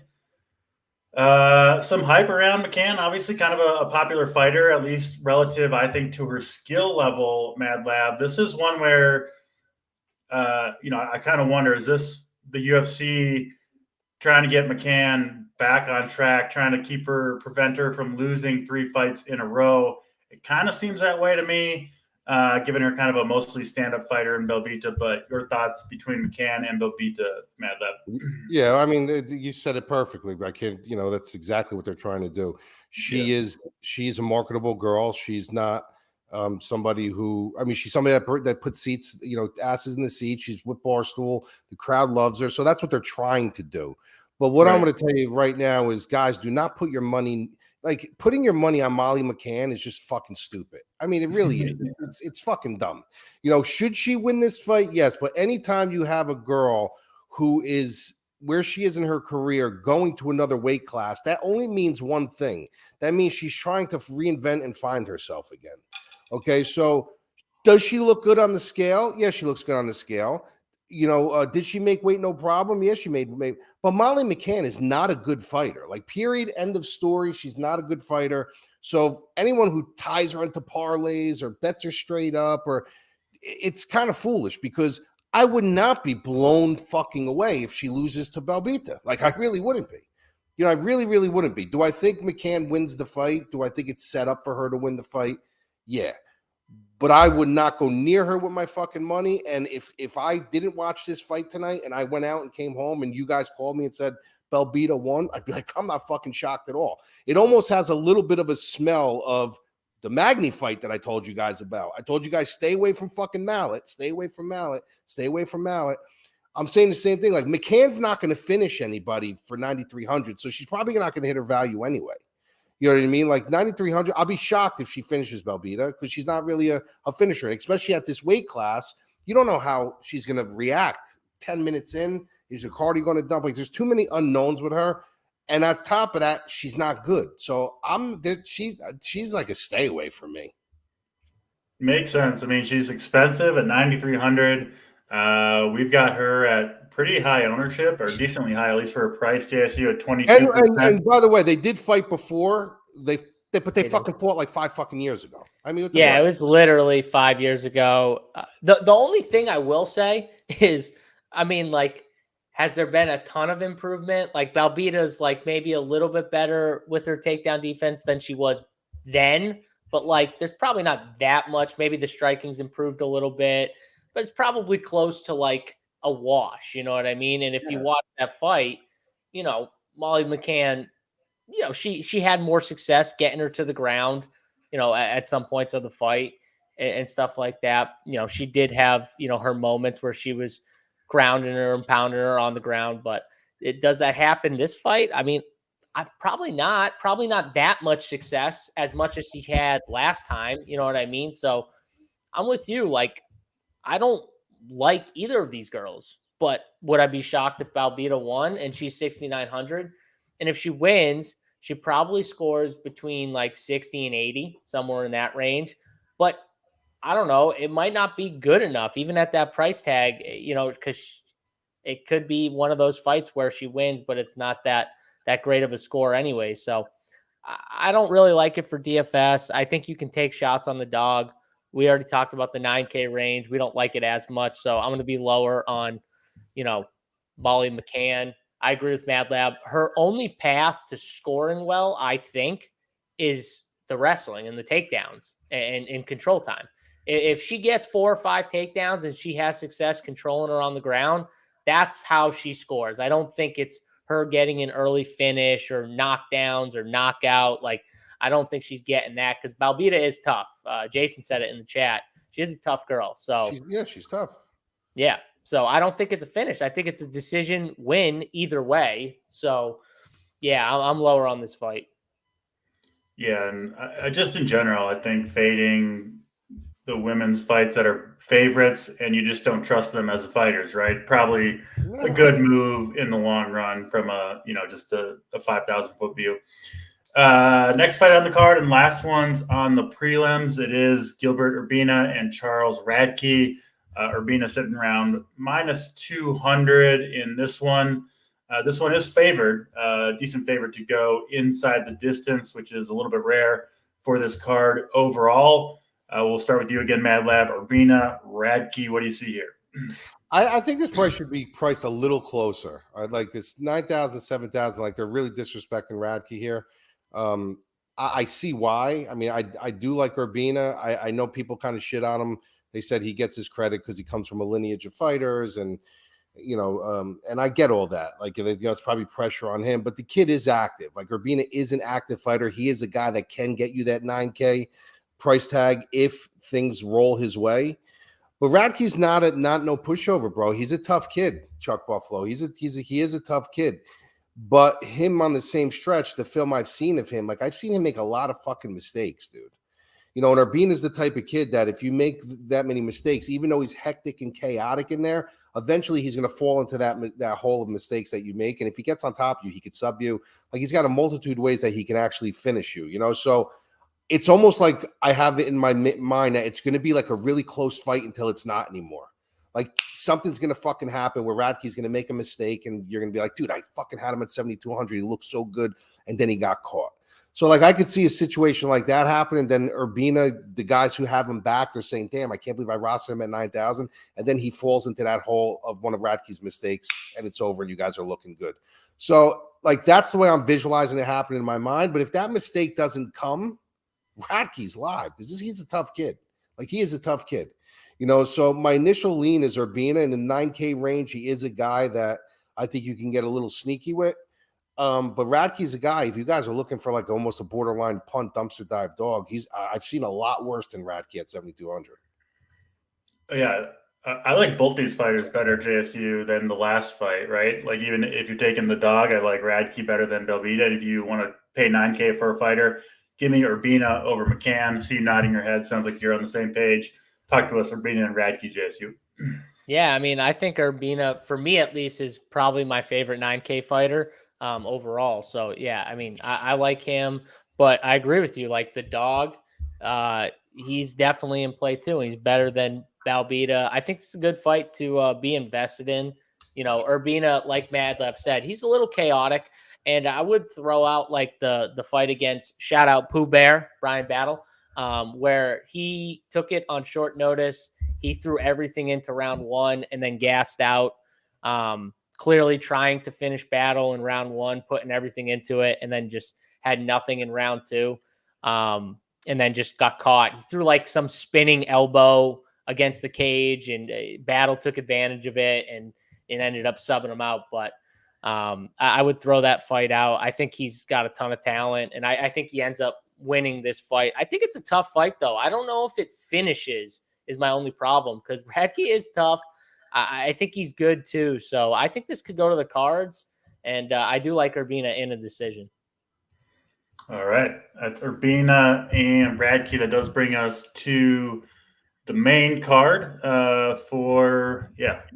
[SPEAKER 1] Some hype around McCann, obviously kind of a popular fighter, at least relative, I think, to her skill level, Mad Lab. This is one where, I kind of wonder, is this the UFC trying to get McCann back on track, trying to prevent her from losing 3 fights in a row? It kind of seems that way to me, given her kind of a mostly stand-up fighter in Belbita. But your thoughts between McCann and Belbita, Mad Lab?
[SPEAKER 2] Yeah, I mean, you said it perfectly. I can't, that's exactly what they're trying to do. She's a marketable girl. She's not somebody who, she's somebody that puts seats, asses in the seat. She's with Barstool. The crowd loves her. So that's what they're trying to do. But what I'm going to tell you right now is, guys, do not put your money, putting your money on Molly McCann is just fucking stupid. I mean, it really is. It's fucking dumb. Should she win this fight? Yes. But anytime you have a girl who is where she is in her career going to another weight class, that only means one thing. That means she's trying to reinvent and find herself again. Okay. So does she look good on the scale? Yes, she looks good on the scale. Did she make weight? No problem. Yes, she made weight. But Molly McCann is not a good fighter. Period. End of story. She's not a good fighter. So anyone who ties her into parlays or bets her straight up, it's kind of foolish, because I would not be blown fucking away if she loses to Belbita. I really wouldn't be. I really, really wouldn't be. Do I think McCann wins the fight? Do I think it's set up for her to win the fight? Yeah. But I would not go near her with my fucking money. And if I didn't watch this fight tonight and I went out and came home and you guys called me and said Belbita won, I'd be like, I'm not fucking shocked at all. It almost has a little bit of a smell of the Magny fight that I told you guys about. I told you guys, stay away from fucking Mallet. Stay away from Mallet. Stay away from Mallet. I'm saying the same thing. McCann's not going to finish anybody for 9,300. So she's probably not going to hit her value anyway. You know what I mean? Like 9,300. I'll be shocked if she finishes Belbita because she's not really a finisher, especially at this weight class. You don't know how she's going to react 10 minutes in. Is her cardio going to dump? Like, there's too many unknowns with her. And on top of that, she's not good. So she's like a stay away from me.
[SPEAKER 1] Makes sense. I mean, she's expensive at 9,300. We've got her at pretty high ownership, or decently high, at least for her price. JSU at 22%.
[SPEAKER 2] And by the way, they did fight before. They fucking fought like 5 fucking years ago. I mean,
[SPEAKER 3] yeah, it was literally 5 years ago. The only thing I will say is, I mean, like, has there been a ton of improvement? Like, Belbita's like maybe a little bit better with her takedown defense than she was then, but like, there's probably not that much. Maybe the striking's improved a little bit, but it's probably close to like a wash. You know what I mean? And if you watch that fight, you know, Molly McCann, you know, she had more success getting her to the ground, you know, at some points of the fight and stuff like that. You know, she did have, you know, her moments where she was grounding her and pounding her on the ground, but does that happen this fight? I mean, probably not that much success as much as she had last time. You know what I mean? So I'm with you. Like, I don't like either of these girls, but would I be shocked if Belbita won and she's 6,900? And if she wins, she probably scores between like 60 and 80, somewhere in that range. But I don't know. It might not be good enough, even at that price tag, you know, because it could be one of those fights where she wins, but it's not that great of a score anyway. So I don't really like it for DFS. I think you can take shots on the dog. We already talked about the 9K range. We don't like it as much. So I'm going to be lower on, you know, Molly McCann. I agree with Mad Lab. Her only path to scoring well, I think, is the wrestling and the takedowns and in control time. If she gets 4 or 5 takedowns and she has success controlling her on the ground, that's how she scores. I don't think it's her getting an early finish or knockdowns or knockout. Like, I don't think she's getting that because Belbita is tough. Jason said it in the chat. She is a tough girl. So
[SPEAKER 2] she's tough.
[SPEAKER 3] Yeah. So I don't think it's a finish. I think it's a decision win either way. So, yeah, I'm lower on this fight.
[SPEAKER 1] Yeah, and I just in general, I think fading the women's fights that are favorites and you just don't trust them as fighters, right? Probably a good move in the long run from just a 5,000 foot view. Next fight on the card and last one's on the prelims. It is Gilbert Urbina and Charles Radke. Urbina sitting around minus 200 in this one. This one is favored, decent favorite to go inside the distance, which is a little bit rare for this card overall. We'll start with you again, Mad Lab. Urbina, Radke, what do you see here?
[SPEAKER 2] I think this price should be priced a little closer. I'd like this 9,000, 7,000. Like, they're really disrespecting Radke here. I see why. I mean, I do like Urbina. I know people kind of shit on him. They said he gets his credit because he comes from a lineage of fighters, and and I get all that. Like, it's probably pressure on him, but the kid is active. Like, Urbina is an active fighter. He is a guy that can get you that 9K price tag if things roll his way. But Radke's not no pushover, bro. He's a tough kid, Chuck Buffalo. He is a tough kid. But him on the same stretch, the film I've seen of him, like, I've seen him make a lot of fucking mistakes, dude. And Urbina is the type of kid that if you make that many mistakes, even though he's hectic and chaotic in there, eventually he's going to fall into that hole of mistakes that you make. And if he gets on top of you, he could sub you. Like, he's got a multitude of ways that he can actually finish you, So it's almost like I have it in my mind that it's going to be like a really close fight until it's not anymore. Like, something's going to fucking happen where Radke's going to make a mistake and you're going to be like, dude, I fucking had him at 7,200. He looked so good. And then he got caught. So, like, I could see a situation like that happen. And then Urbina, the guys who have him back, they're saying, damn, I can't believe I rostered him at 9,000. And then he falls into that hole of one of Radke's mistakes and it's over and you guys are looking good. So, like, that's the way I'm visualizing it happening in my mind. But if that mistake doesn't come, Radke's live because he's a tough kid. Like, he is a tough kid. So my initial lean is Urbina. In the 9K range, he is a guy that I think you can get a little sneaky with. But Radke's a guy, if you guys are looking for like almost a borderline punt dumpster dive dog, I've seen a lot worse than Radke at 7,200.
[SPEAKER 1] Yeah, I like both these fighters better, JSU, than the last fight, right? Like, even if you're taking the dog, I like Radke better than Belvita. If you want to pay $9K for a fighter, give me Urbina over McCann. See you nodding your head. Sounds like you're on the same page. Talk to us, Urbina and Radke, JSU.
[SPEAKER 3] Yeah, I mean, I think Urbina, for me at least, is probably my favorite 9K fighter overall. So, yeah, I mean, I like him, but I agree with you. Like the dog, he's definitely in play too. He's better than Balbita. I think it's a good fight to be invested in. You know, Urbina, like Madlab said, he's a little chaotic. And I would throw out like the fight against, shout out Pooh Bear, Brian Battle, where he took it on short notice. He threw everything into round one and then gassed out, clearly trying to finish battle in round one, putting everything into it, and then just had nothing in round two, and then just got caught. He threw like some spinning elbow against the cage, and Battle took advantage of it, and it ended up subbing him out. But I would throw that fight out. I think he's got a ton of talent, and I think he ends up winning this fight. I think it's a tough fight, though. I don't know if it finishes is my only problem, because Radke is tough. I think he's good too. So I think this could go to the cards, and I do like Urbina in a decision.
[SPEAKER 1] All right. That's Urbina and Radke. That does bring us to the main card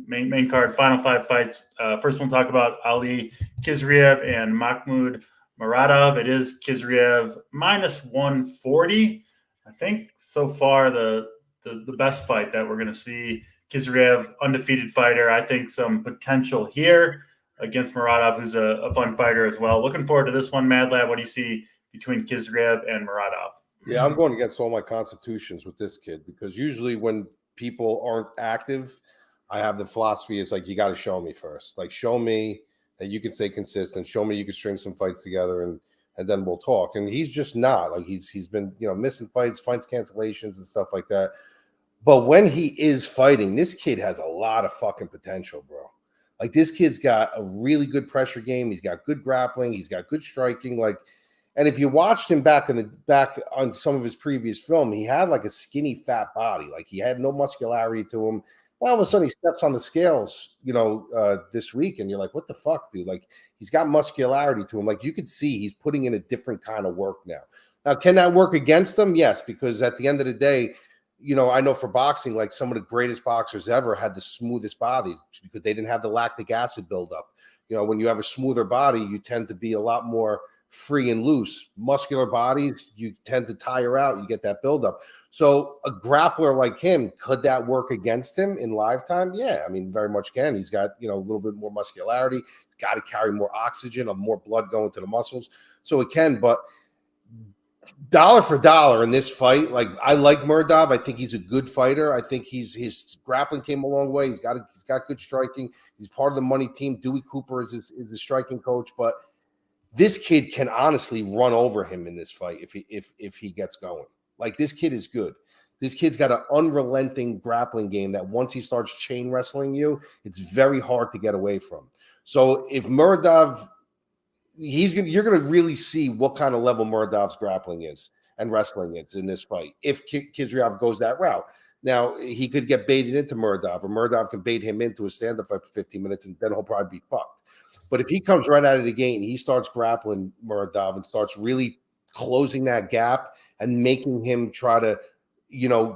[SPEAKER 1] main card, final 5 fights. First we'll talk about Ali Khizriev and Mahmoud Muradov. It is Khizriev minus 140. I think so far the best fight that we're going to see. Khizriev, undefeated fighter. I think some potential here against Muradov, who's a fun fighter as well. Looking forward to this one, Madlab. What do you see between Khizriev and Muradov?
[SPEAKER 2] Yeah, I'm going against all my constitutions with this kid, because usually when people aren't active, I have the philosophy is like, you got to show me first. Like, show me that you can stay consistent. Show me you can string some fights together, and then we'll talk. And he's just not. Like, he's been, missing fights cancellations and stuff like that. But when he is fighting, this kid has a lot of fucking potential, bro. Like, this kid's got a really good pressure game. He's got good grappling. He's got good striking. Like, and if you watched him back on some of his previous film, he had like a skinny, fat body. Like, he had no muscularity to him. Well, all of a sudden he steps on the scales, this week, and you're like, what the fuck, dude? Like, he's got muscularity to him. Like, you could see he's putting in a different kind of work now. Now, can that work against him? Yes, because at the end of the day, I know for boxing, like, some of the greatest boxers ever had the smoothest bodies because they didn't have the lactic acid buildup. When you have a smoother body, you tend to be a lot more free and loose. Muscular bodies, you tend to tire out. You get that buildup. So a grappler like him, could that work against him in live time? Yeah, I mean, very much can. He's got, a little bit more muscularity. He's got to carry more oxygen, more blood going to the muscles. So it can, but dollar for dollar in this fight, like, I like Muradov. I think he's a good fighter. I think his grappling came a long way. He's got good striking. He's part of the money team. Dewey Cooper is his striking coach, but this kid can honestly run over him in this fight if he gets going. Like, this kid is good. This kid's got an unrelenting grappling game that once he starts chain wrestling you, it's very hard to get away from. So if Muradov, you're gonna really see what kind of level Muradov's grappling is and wrestling is in this fight if Khizriev goes that route. Now, he could get baited into Muradov, or Muradov can bait him into a stand-up fight for 15 minutes, and then he'll probably be fucked. But if he comes right out of the gate and he starts grappling Muradov and starts really closing that gap and making him try to,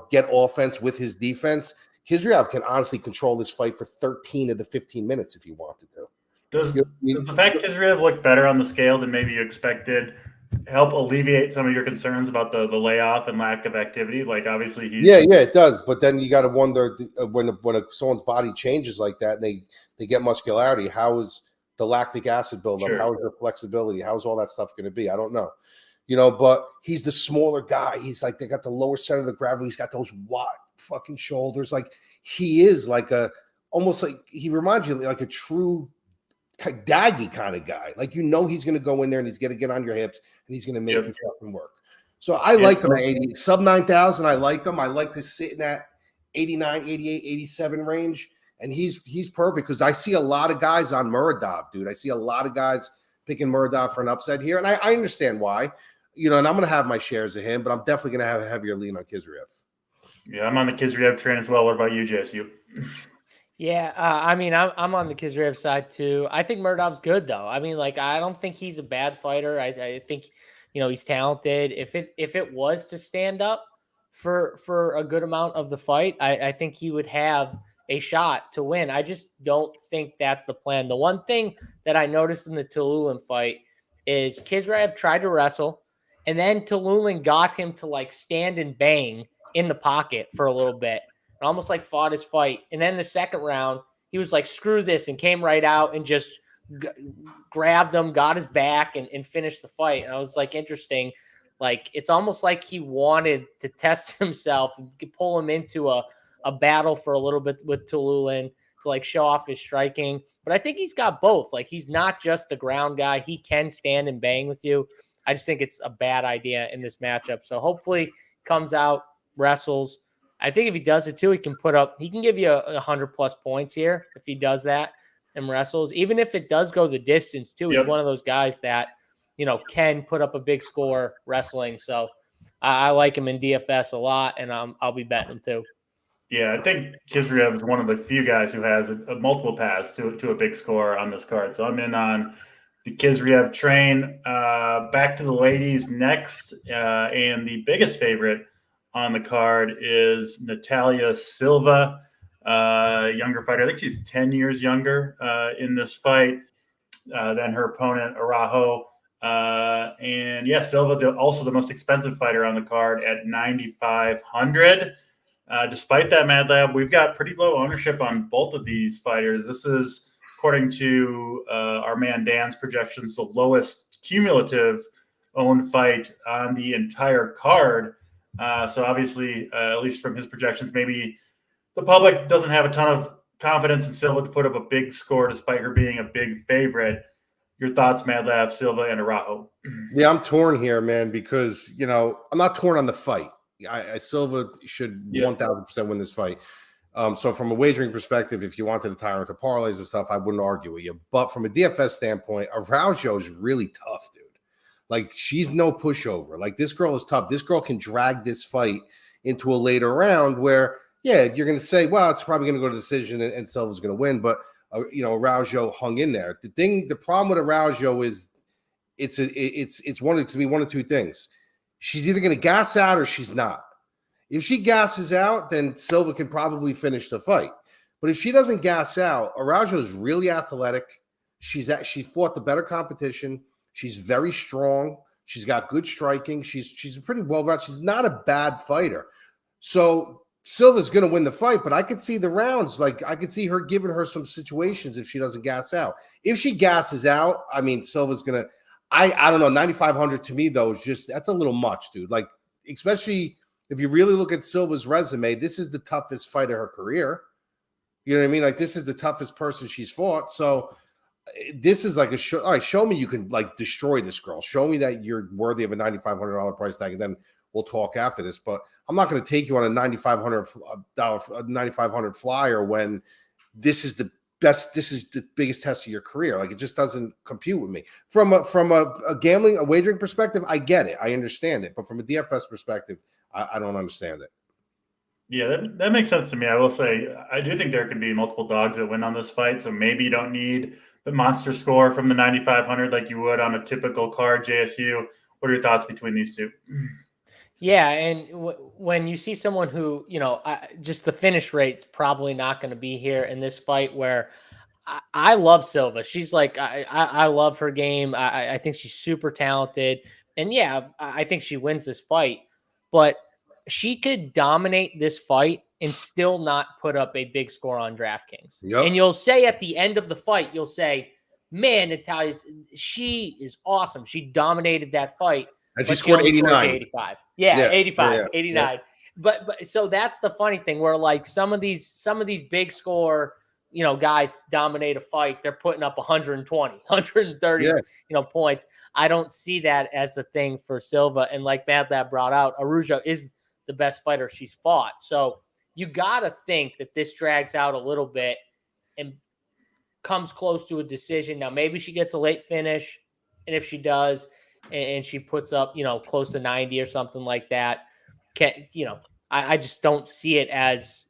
[SPEAKER 2] get offense with his defense, Khizriev can honestly control this fight for 13 of the 15 minutes if he wanted to.
[SPEAKER 1] Does the fact Khizriev look better on the scale than maybe you expected help alleviate some of your concerns about the layoff and lack of activity? Like, obviously
[SPEAKER 2] yeah, it does. But then you got to wonder, when someone's body changes like that and they get muscularity, how is the lactic acid buildup?
[SPEAKER 1] Sure.
[SPEAKER 2] How is their flexibility? How's all that stuff going to be? I don't know. But he's the smaller guy. He's like, they got the lower center of the gravity. He's got those wide fucking shoulders. Like, he is like almost like, he reminds you like a true daggy kind of guy. Like, he's going to go in there and he's going to get on your hips and he's going to make you fucking work. So I like him at 80, sub 9,000. I like him. I like to sit in that 89, 88, 87 range. And he's perfect because I see a lot of guys on Muradov, dude. I see a lot of guys picking Muradov for an upset here. And I understand why, and I'm going to have my shares of him, but I'm definitely going to have a heavier lean on Khizriev.
[SPEAKER 1] Yeah, I'm on the Kizriev train as well. What about you, JSU?
[SPEAKER 3] Yeah, I mean, I'm on the Kizriev side too. I think Murdov's good though. I mean, like, I don't think he's a bad fighter. I think, he's talented. If it was to stand up for a good amount of the fight, I think he would have a shot to win. I just don't think that's the plan. The one thing that I noticed in the Tululin fight is Kizriev tried to wrestle, and then Tululin got him to like stand and bang in the pocket for a little bit. Almost like fought his fight. And then the second round, he was like, screw this, and came right out and just grabbed him, got his back, and finished the fight. And I was like, interesting. Like, it's almost like he wanted to test himself and pull him into a battle for a little bit with Tululin to like show off his striking. But I think he's got both. Like, he's not just the ground guy. He can stand and bang with you. I just think it's a bad idea in this matchup. So hopefully comes out, wrestles. I think if he does it too, he can give you 100+ points here if he does that and wrestles. Even if it does go the distance too, he's one of those guys that, can put up a big score wrestling. So I like him in DFS a lot, and I'll be betting him too.
[SPEAKER 1] Yeah, I think Kizriev is one of the few guys who has a multiple paths to a big score on this card. So I'm in on the Kizriev train. Back to the ladies next, and the biggest favorite on the card is Natalia Silva, younger fighter. I think she's 10 years younger in this fight than her opponent, Araujo. And yeah, Silva, also the most expensive fighter on the card at 9,500. Despite that, Mad Lab, we've got pretty low ownership on both of these fighters. This is, according to our man Dan's projections, the lowest cumulative owned fight on the entire card. So obviously, at least from his projections, maybe the public doesn't have a ton of confidence in Silva to put up a big score despite her being a big favorite. Your thoughts, Mad Lab, Silva, and Araujo?
[SPEAKER 2] Yeah, I'm torn here, man, because, I'm not torn on the fight. Silva should 1,000% win this fight. So from a wagering perspective, if you wanted to tie her into parlays and stuff, I wouldn't argue with you. But from a DFS standpoint, Araujo is really tough, dude. Like, she's no pushover. Like, this girl is tough. This girl can drag this fight into a later round where, yeah, you're going to say, well, it's probably going to go to decision and Silva's going to win. But, Araujo hung in there. The problem with Araujo is it's one of two things. She's either going to gas out or she's not. If she gasses out, then Silva can probably finish the fight. But if she doesn't gas out, Araujo is really athletic. She fought the better competition. She's very strong. She's got good striking. She's a pretty well-rounded. She's not a bad fighter. So Silva's going to win the fight, but I could see the rounds. Like, I could see her giving her some situations if she doesn't gas out. If she gasses out, I mean, Silva's going to – I don't know. 9,500 to me, though, is that's a little much, dude. Like, especially if you really look at Silva's resume, this is the toughest fight of her career. You know what I mean? Like, this is the toughest person she's fought. So – this is like a show. All right, show me you can like destroy this girl. Show me that you're worthy of a $9,500 price tag, and then we'll talk after this. But I'm not going to take you on a $9,500 flyer when this is the best. This is the biggest test of your career. Like, it just doesn't compute with me. From a gambling, a wagering perspective, I get it. I understand it. But from a DFS perspective, I don't understand it.
[SPEAKER 1] Yeah, that makes sense to me. I will say, I do think there can be multiple dogs that win on this fight. So maybe you don't need the monster score from the 9,500 like you would on a typical card. JSU, what are your thoughts between these two?
[SPEAKER 3] Yeah, and when you see someone who, just the finish rate's probably not going to be here in this fight, where I love Silva. She's like, I love her game. I think she's super talented. And yeah, I think she wins this fight. But she could dominate this fight and still not put up a big score on DraftKings. Yep. And you'll say at the end of the fight, you'll say, man, she is awesome. She dominated that fight.
[SPEAKER 2] And she scored 89.
[SPEAKER 3] 85. Yeah, 85, 89. Yeah. But so that's the funny thing where like some of these big score, guys dominate a fight. They're putting up 120, 130, points. I don't see that as the thing for Silva. And like Mad Lab brought out, Araujo is the best fighter she's fought. So you got to think that this drags out a little bit and comes close to a decision. Now, maybe she gets a late finish. And if she does, and she puts up, close to 90 or something like that, I just don't see it as,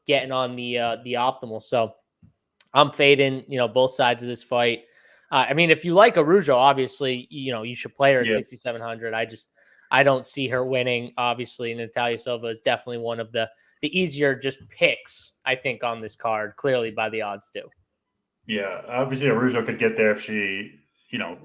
[SPEAKER 3] getting on the optimal. So I'm fading, both sides of this fight. I mean, if you like Araujo, obviously, you should play her at 6,700. I don't see her winning. Obviously, Natalia Silva is definitely one of the easier just picks, I think, on this card, clearly by the odds too.
[SPEAKER 1] Yeah, obviously Araujo could get there if she,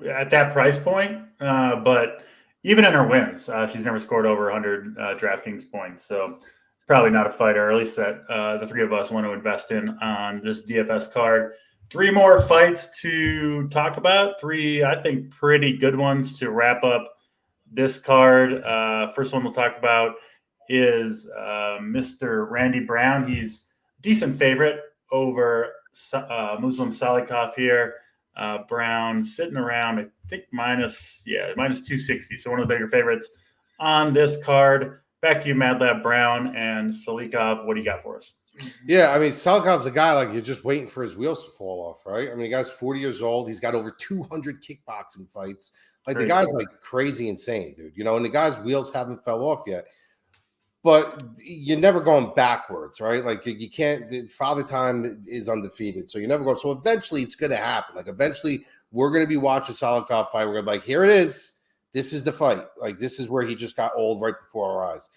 [SPEAKER 1] at that price point. But even in her wins, she's never scored over 100 DraftKings points. So it's probably not a fighter, or at least that the three of us want to invest in on this DFS card. 3 more fights to talk about. 3, I think, pretty good ones to wrap up this card. First one we'll talk about is Mr. Randy Brown. He's a decent favorite over Muslim Salikov here. Brown sitting around, I think, minus 260. So one of the bigger favorites on this card. Back to you, Mad Lab Brown and Salikov. What do you got for us?
[SPEAKER 2] Yeah, I mean, Salikov's a guy like you're just waiting for his wheels to fall off, right? I mean, the guy's 40 years old. He's got over 200 kickboxing fights. Like the guy's like crazy insane, dude. And the guy's wheels haven't fell off yet. But you're never going backwards, right? Like you can't. Father Time is undefeated, so you're never going. So eventually, it's going to happen. Like eventually, we're going to be watching Salikov fight. We're going to be like, here it is. This is the fight. Like this is where he just got old right before our eyes.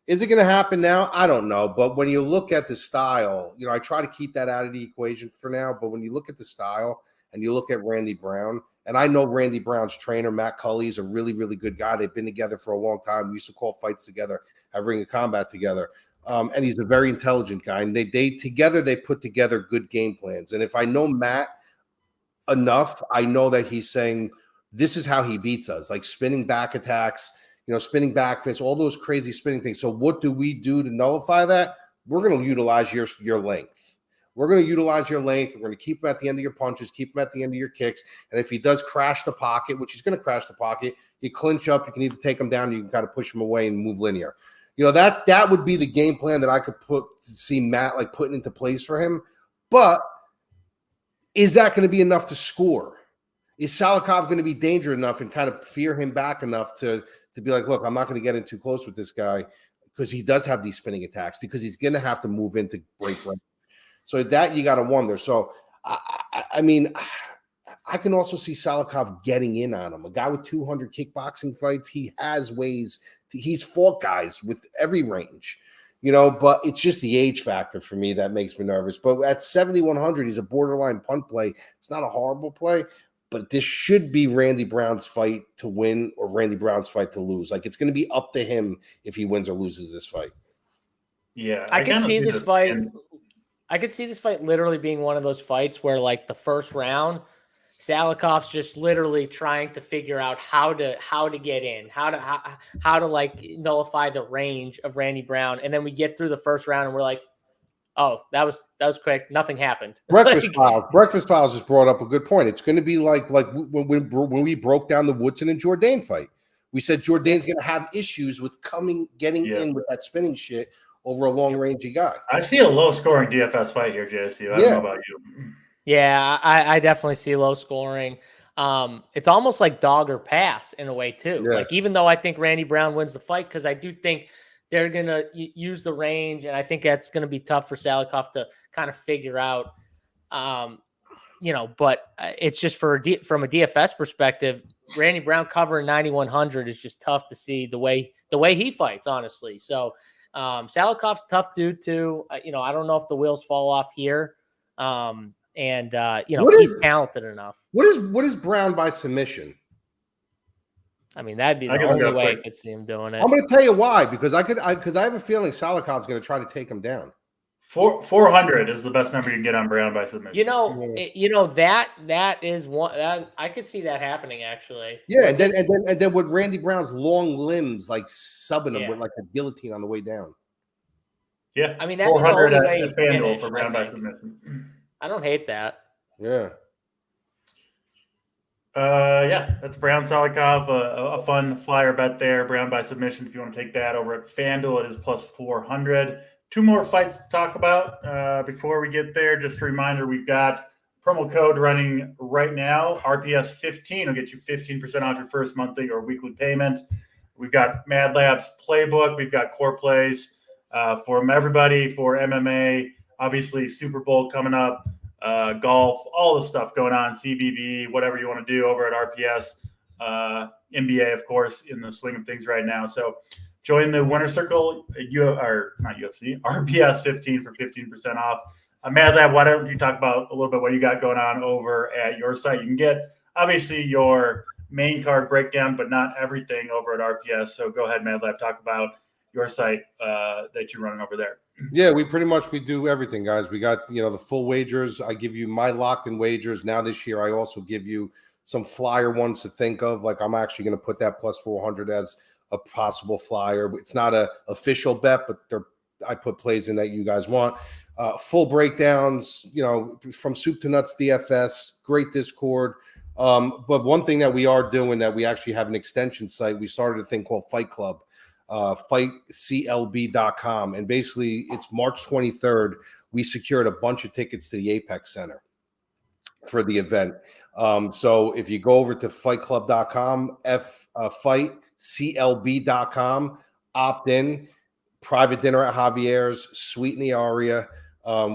[SPEAKER 2] Is it going to happen now? I don't know. But when you look at the style, I try to keep that out of the equation for now. But when you look at the style and you look at Randy Brown, and I know Randy Brown's trainer, Matt Cully, is a really, really good guy. They've been together for a long time. We used to call fights together, have Ring of Combat together. And he's a very intelligent guy. And they put together good game plans. And if I know Matt enough, I know that he's saying this is how he beats us, like spinning back attacks, spinning back fists, all those crazy spinning things. So what do we do to nullify that? We're going to utilize your length. We're going to utilize your length. We're going to keep him at the end of your punches, keep him at the end of your kicks. And if he does crash the pocket, which he's going to crash the pocket, you clinch up. You can either take him down, or you can kind of push him away and move linear. That would be the game plan that I could see Matt like putting into place for him. But is that going to be enough to score? Is Salikov going to be dangerous enough and kind of fear him back enough to be like, look, I'm not going to get in too close with this guy because he does have these spinning attacks, because he's going to have to move into break range. So that you got to wonder. So, I mean, I can also see Salikov getting in on him. A guy with 200 kickboxing fights, he has ways. He's fought guys with every range, but it's just the age factor for me that makes me nervous. But at 7,100, he's a borderline punt play. It's not a horrible play, but this should be Randy Brown's fight to win or Randy Brown's fight to lose. Like, it's going to be up to him if he wins or loses this fight.
[SPEAKER 1] Yeah.
[SPEAKER 3] I can see this fight. I could see this fight literally being one of those fights where, like, the first round, Salikov's just literally trying to figure out how to get in, how to like nullify the range of Randy Brown, and then we get through the first round and we're like, oh, that was quick, nothing happened.
[SPEAKER 2] Breakfast Files just brought up a good point. It's going to be like when we broke down the Woodson and Jourdain fight. We said Jourdain's going to have issues with getting in with that spinning shit over a long range guy.
[SPEAKER 1] I see a low scoring DFS fight here, JSU. I don't know about you.
[SPEAKER 3] Yeah, I definitely see low scoring. It's almost like dog or pass in a way too. Yeah. Like, even though I think Randy Brown wins the fight, because I do think they're going to use the range, and I think that's going to be tough for Salikov to kind of figure out. But it's just from a DFS perspective, Randy Brown covering 9,100 is just tough to see the way he fights, honestly. So Salikov's tough dude too. I don't know if the wheels fall off here. He's talented enough.
[SPEAKER 2] What is Brown by submission?
[SPEAKER 3] I mean, that'd be the only way I could see him doing it.
[SPEAKER 2] I'm going to tell you why, because I have a feeling Salikov's going to try to take him down.
[SPEAKER 1] 400 is the best number you can get on Brown by submission.
[SPEAKER 3] That is one that I could see that happening actually.
[SPEAKER 2] Yeah, and then with Randy Brown's long limbs, like subbing him with like a guillotine on the way down.
[SPEAKER 1] Yeah,
[SPEAKER 3] I mean, that'd 400 be the only way
[SPEAKER 1] at FanDuel for Brown by submission.
[SPEAKER 3] I don't hate that.
[SPEAKER 2] Yeah.
[SPEAKER 1] That's Brown Salikov, a fun flyer bet there. Brown by submission. If you want to take that over at FanDuel, it is plus 400. 2 more fights to talk about before we get there. Just a reminder, we've got promo code running right now. RPS 15 will get you 15% off your first monthly or weekly payment. We've got Mad Lab's playbook. We've got core plays from everybody for MMA. Obviously, Super Bowl coming up, golf, all the stuff going on, CBB, whatever you want to do over at RPS, NBA, of course, in the swing of things right now. So join the Winner Circle, or not UFC, RPS 15 for 15% off. Mad Lab, why don't you talk about a little bit what you got going on over at your site? You can get, obviously, your main card breakdown, but not everything over at RPS. So go ahead, Mad Lab, talk about your site that you're running over there.
[SPEAKER 2] Yeah, we do everything, guys. We got, the full wagers. I give you my locked-in wagers. Now this year, I also give you some flyer ones to think of. Like, I'm actually going to put that plus 400 as a possible flyer. It's not an official bet, but I put plays in that you guys want. Full breakdowns, from soup to nuts DFS, great Discord. But one thing that we are doing, that we actually have an extension site, we started a thing called Fight Club, fightclb.com. And basically it's March 23rd. We secured a bunch of tickets to the Apex Center for the event. So if you go over to fightclub.com, fightclb.com, opt in, private dinner at Javier's, suite in the Aria.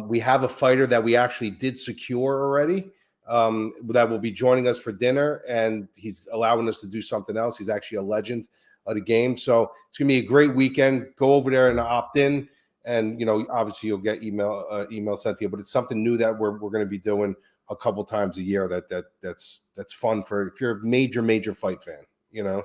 [SPEAKER 2] We have a fighter that we actually did secure already, that will be joining us for dinner, and he's allowing us to do something else. He's actually a legend of the game. So it's going to be a great weekend. Go over there and opt in, and, obviously you'll get email sent to you, but it's something new that we're going to be doing a couple times a year. That's fun for, if you're a major fight fan.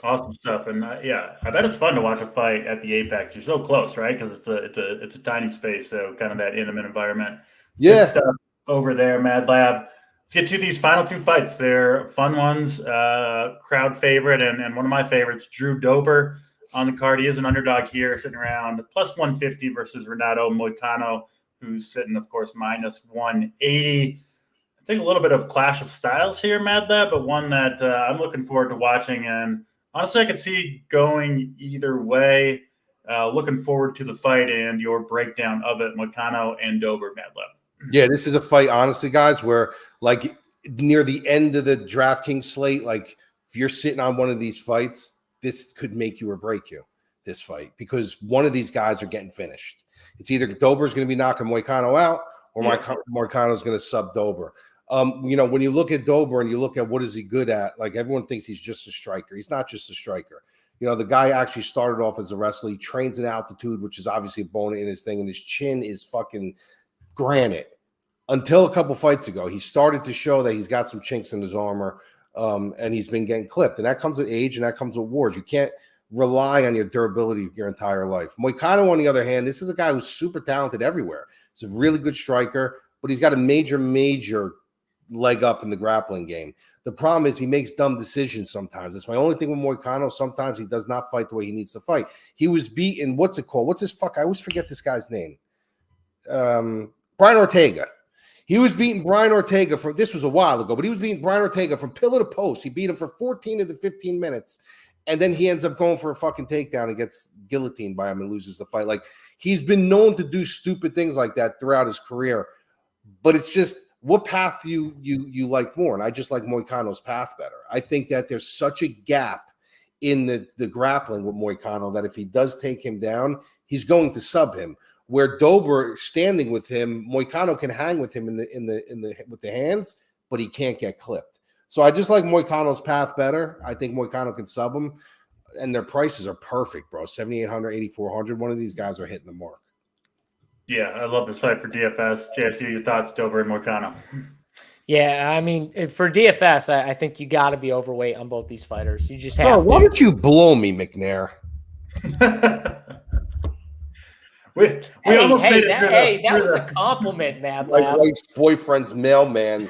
[SPEAKER 1] Awesome stuff. And I bet it's fun to watch a fight at the Apex. You're so close, right? Because it's a tiny space, so kind of that intimate environment.
[SPEAKER 2] Yeah.
[SPEAKER 1] Good stuff over there, Mad Lab. Let's get to these final two fights. They're fun ones. Crowd favorite and one of my favorites, Drew Dober on the card. He is an underdog here, sitting around plus 150 versus Renato Moicano, who's sitting, of course, minus 180. I think a little bit of clash of styles here, Mad Lab, but one that I'm looking forward to watching. And honestly, I could see going either way. Looking forward to the fight and your breakdown of it, Moicano and Dober, Mad Lab.
[SPEAKER 2] Yeah, this is a fight, honestly, guys, where like near the end of the DraftKings slate, like if you're sitting on one of these fights, this could make you or break you, this fight, because one of these guys are getting finished. It's either Dober's going to be knocking Moicano out, or Moicano's going to sub Dober. When you look at Dober and you look at what is he good at, like everyone thinks he's just a striker. He's not just a striker. The guy actually started off as a wrestler. He trains in altitude, which is obviously a bone in his thing, and his chin is fucking granite. Until a couple fights ago, he started to show that he's got some chinks in his armor, and he's been getting clipped. And that comes with age, and that comes with wars. You can't rely on your durability your entire life. Moicano, on the other hand, this is a guy who's super talented everywhere. He's a really good striker, but he's got a major leg up in the grappling game. The problem is he makes dumb decisions sometimes. That's my only thing with Moicano. Sometimes he does not fight the way he needs to fight. He was beaten. What's it called? What's his fuck? I always forget this guy's name. Brian Ortega. He was beating Brian Ortega from, this was a while ago, but he was beating Brian Ortega from pillar to post. He beat him for 14 of the 15 minutes. And then he ends up going for a fucking takedown and gets guillotined by him and loses the fight. Like, he's been known to do stupid things like that throughout his career. But it's just, what path do you like more? And I just like Moicano's path better. I think that there's such a gap in the grappling with Moicano that if he does take him down, he's going to sub him. Where Dober standing with him, Moicano can hang with him with the hands, but he can't get clipped. So I just like Moicano's path better. I think Moicano can sub him, and their prices are perfect, bro. 7,800, 8,400. One of these guys are hitting the mark.
[SPEAKER 1] Yeah, I love this fight for DFS. JSU, your thoughts, Dober and Moicano?
[SPEAKER 3] Yeah, I mean, for DFS, I think you got to be overweight on both these fighters. You just have to.
[SPEAKER 2] Why don't you blow me, McNair?
[SPEAKER 1] We almost made it through
[SPEAKER 3] that was a compliment, Mad
[SPEAKER 2] My
[SPEAKER 3] Lab.
[SPEAKER 2] wife's boyfriend's mailman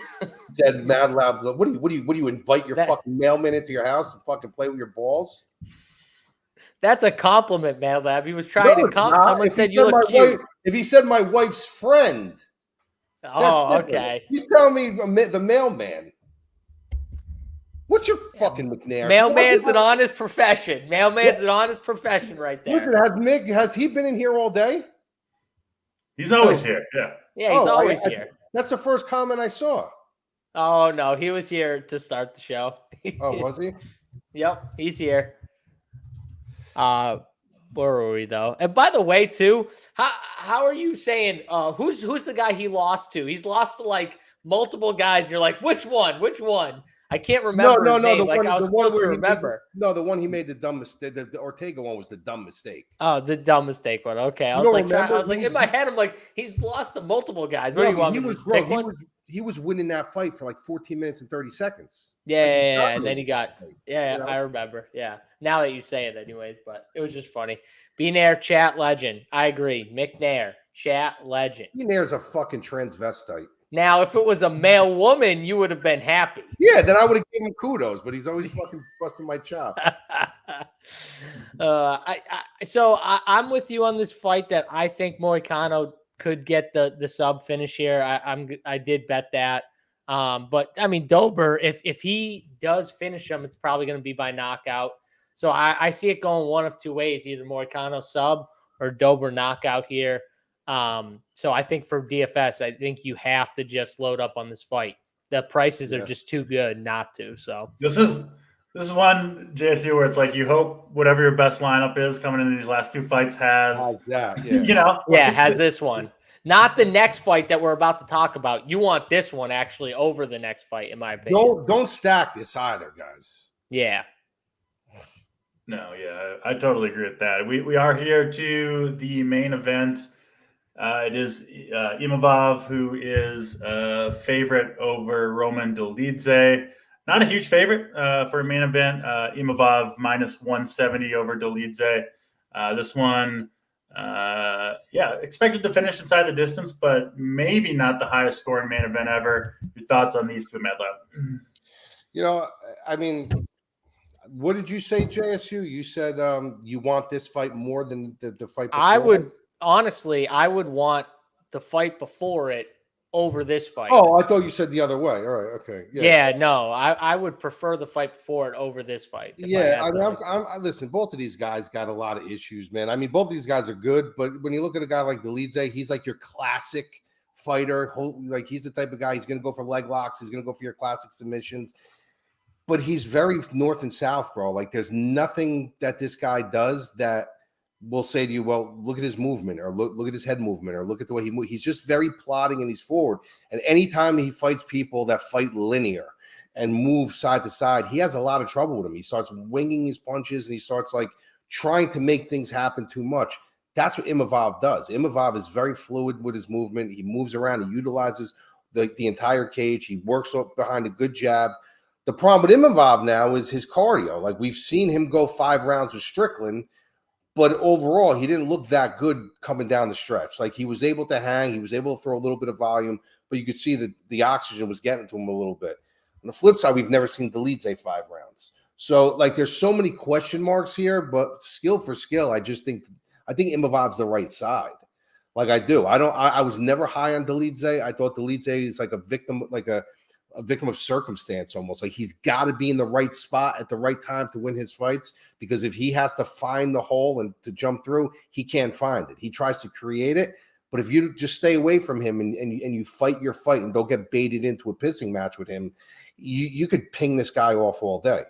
[SPEAKER 2] said, "Mad Lab, what do you invite your fucking mailman into your house to fucking play with your balls?"
[SPEAKER 3] That's a compliment, Mad Lab. He was trying to someone said you look cute.
[SPEAKER 2] If he said my wife's friend,
[SPEAKER 3] okay.
[SPEAKER 2] He's telling me the mailman. What's your fucking McNair?
[SPEAKER 3] Mailman's an honest profession. Mailman's an honest profession right there.
[SPEAKER 2] Listen, has he been in here all day?
[SPEAKER 1] He's always here. Yeah.
[SPEAKER 3] Yeah, he's always here.
[SPEAKER 2] That's the first comment I saw.
[SPEAKER 3] Oh, no. He was here to start the show.
[SPEAKER 2] Oh, was he?
[SPEAKER 3] Yep, he's here. Where were we though? And by the way, too, how are you saying who's the guy he lost to? He's lost to like multiple guys, and you're like, which one? Which one? I can't remember his name. I was supposed to remember.
[SPEAKER 2] The one he made the dumb mistake. The Ortega one was the dumb mistake.
[SPEAKER 3] Oh, the dumb mistake one. Okay, I was like in my head, I'm like, he's lost to multiple guys. What do you want me to pick one?
[SPEAKER 2] He was winning that fight for like 14 minutes and 30 seconds.
[SPEAKER 3] Yeah, and then he got I remember. Yeah, now that you say it, anyways, but it was just funny. B-Nair, chat legend. I agree. McNair, chat legend.
[SPEAKER 2] B-Nair's a fucking transvestite.
[SPEAKER 3] Now, if it was a male woman, you would have been happy.
[SPEAKER 2] Yeah, then I would have given him kudos, but he's always fucking busting my chops.
[SPEAKER 3] I'm with you on this fight that I think Moicano could get the sub finish here. I did bet that. But I mean, Dober, if he does finish him, it's probably going to be by knockout. So I see it going one of two ways, either Moicano sub or Dober knockout here. So I think for DFS, I think you have to just load up on this fight. The prices are just too good not to. So
[SPEAKER 1] this is one, JSU, where it's like you hope whatever your best lineup is coming into these last two fights has
[SPEAKER 2] that.
[SPEAKER 1] Yeah.
[SPEAKER 3] Has this one. Not the next fight that we're about to talk about. You want this one actually over the next fight, in my opinion.
[SPEAKER 2] Don't stack this either, guys.
[SPEAKER 3] Yeah.
[SPEAKER 1] No, yeah, I totally agree with that. We are here to the main event. It is IMAVOV, who is a favorite over Roman DOLIDZE. Not a huge favorite for a main event. IMAVOV minus 170 over DOLIDZE. This one, expected to finish inside the distance, but maybe not the highest scoring main event ever. Your thoughts on these two, Medlab?
[SPEAKER 2] I mean, what did you say, JSU? You said you want this fight more than the fight before?
[SPEAKER 3] I would want the fight before it over this fight.
[SPEAKER 2] Oh, I thought you said the other way. All right, okay.
[SPEAKER 3] Yeah, no, I would prefer the fight before it over this fight.
[SPEAKER 2] Yeah, listen, both of these guys got a lot of issues, man. I mean, both of these guys are good, but when you look at a guy like DOLIDZE, he's like your classic fighter. Like, he's the type of guy, he's going to go for leg locks. He's going to go for your classic submissions. But he's very north and south, bro. Like, there's nothing that this guy does that will say to you, well, look at his movement, or look at his head movement, or look at the way he moves. He's just very plodding and he's forward. And anytime he fights people that fight linear and move side to side, he has a lot of trouble with him. He starts winging his punches and he starts like trying to make things happen too much. That's what IMAVOV does. IMAVOV is very fluid with his movement. He moves around. He utilizes the entire cage. He works up behind a good jab. The problem with IMAVOV now is his cardio. Like, we've seen him go 5 rounds with Strickland, but overall, he didn't look that good coming down the stretch. Like, he was able to hang. He was able to throw a little bit of volume, but you could see that the oxygen was getting to him a little bit. On the flip side, we've never seen DOLIDZE 5 rounds. So, like, there's so many question marks here, but skill for skill, I think IMAVOV's the right side. Like, I do. I was never high on DOLIDZE. I thought DOLIDZE is like a victim of circumstance almost. Like, he's got to be in the right spot at the right time to win his fights, because if he has to find the hole and to jump through, he can't find it. He tries to create it, but if you just stay away from him and you fight your fight and don't get baited into a pissing match with him, you could ping this guy off all day.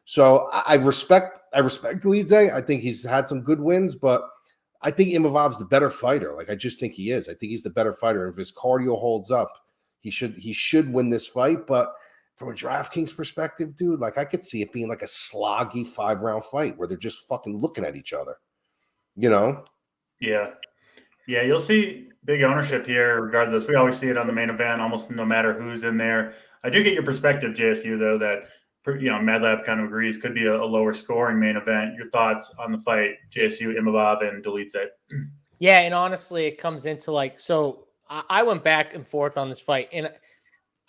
[SPEAKER 2] So I respect DOLIDZE. I think he's had some good wins, but I think IMAVOV's the better fighter. Like, I just think he is. I think he's the better fighter. If his cardio holds up, he should win this fight. But from a DraftKings perspective, dude, like, I could see it being like a sloggy 5-round fight where they're just fucking looking at each other, you know?
[SPEAKER 1] Yeah. Yeah, you'll see big ownership here regardless. We always see it on the main event, almost no matter who's in there. I do get your perspective, JSU, though, that, Madlab kind of agrees, could be a lower scoring main event. Your thoughts on the fight, JSU, IMAVOV, and DOLIDZE?
[SPEAKER 3] Yeah, and honestly, it comes into like, so I went back and forth on this fight, and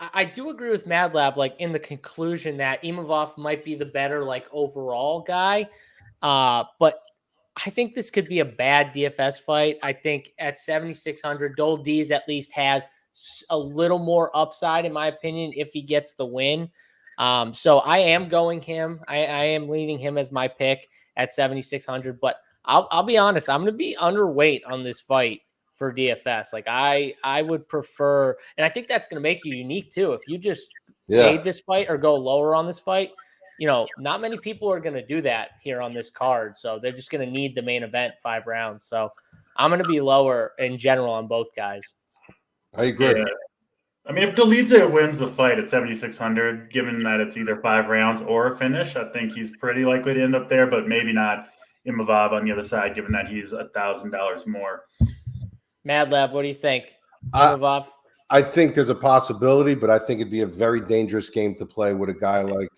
[SPEAKER 3] I do agree with Madlab, like, in the conclusion that IMAVOV might be the better, like, overall guy. But I think this could be a bad DFS fight. I think at 7,600, DOLIDZE at least has a little more upside, in my opinion, if he gets the win. So I am going him. I am leaning him as my pick at 7,600. But I'll be honest, I'm going to be underweight on this fight for DFS. Like, I would prefer, and I think that's going to make you unique too. If you just fade this fight or go lower on this fight, not many people are going to do that here on this card. So they're just going to need the main event 5 rounds. So I'm going to be lower in general on both guys.
[SPEAKER 2] I agree.
[SPEAKER 1] Yeah. I mean, if DOLIDZE wins the fight at 7,600, given that it's either 5 rounds or a finish, I think he's pretty likely to end up there, but maybe not IMAVOV on the other side, given that he's $1,000 more.
[SPEAKER 3] Mad Lab, what do you think? IMAVOV?
[SPEAKER 2] I think there's a possibility, but I think it'd be a very dangerous game to play with a guy like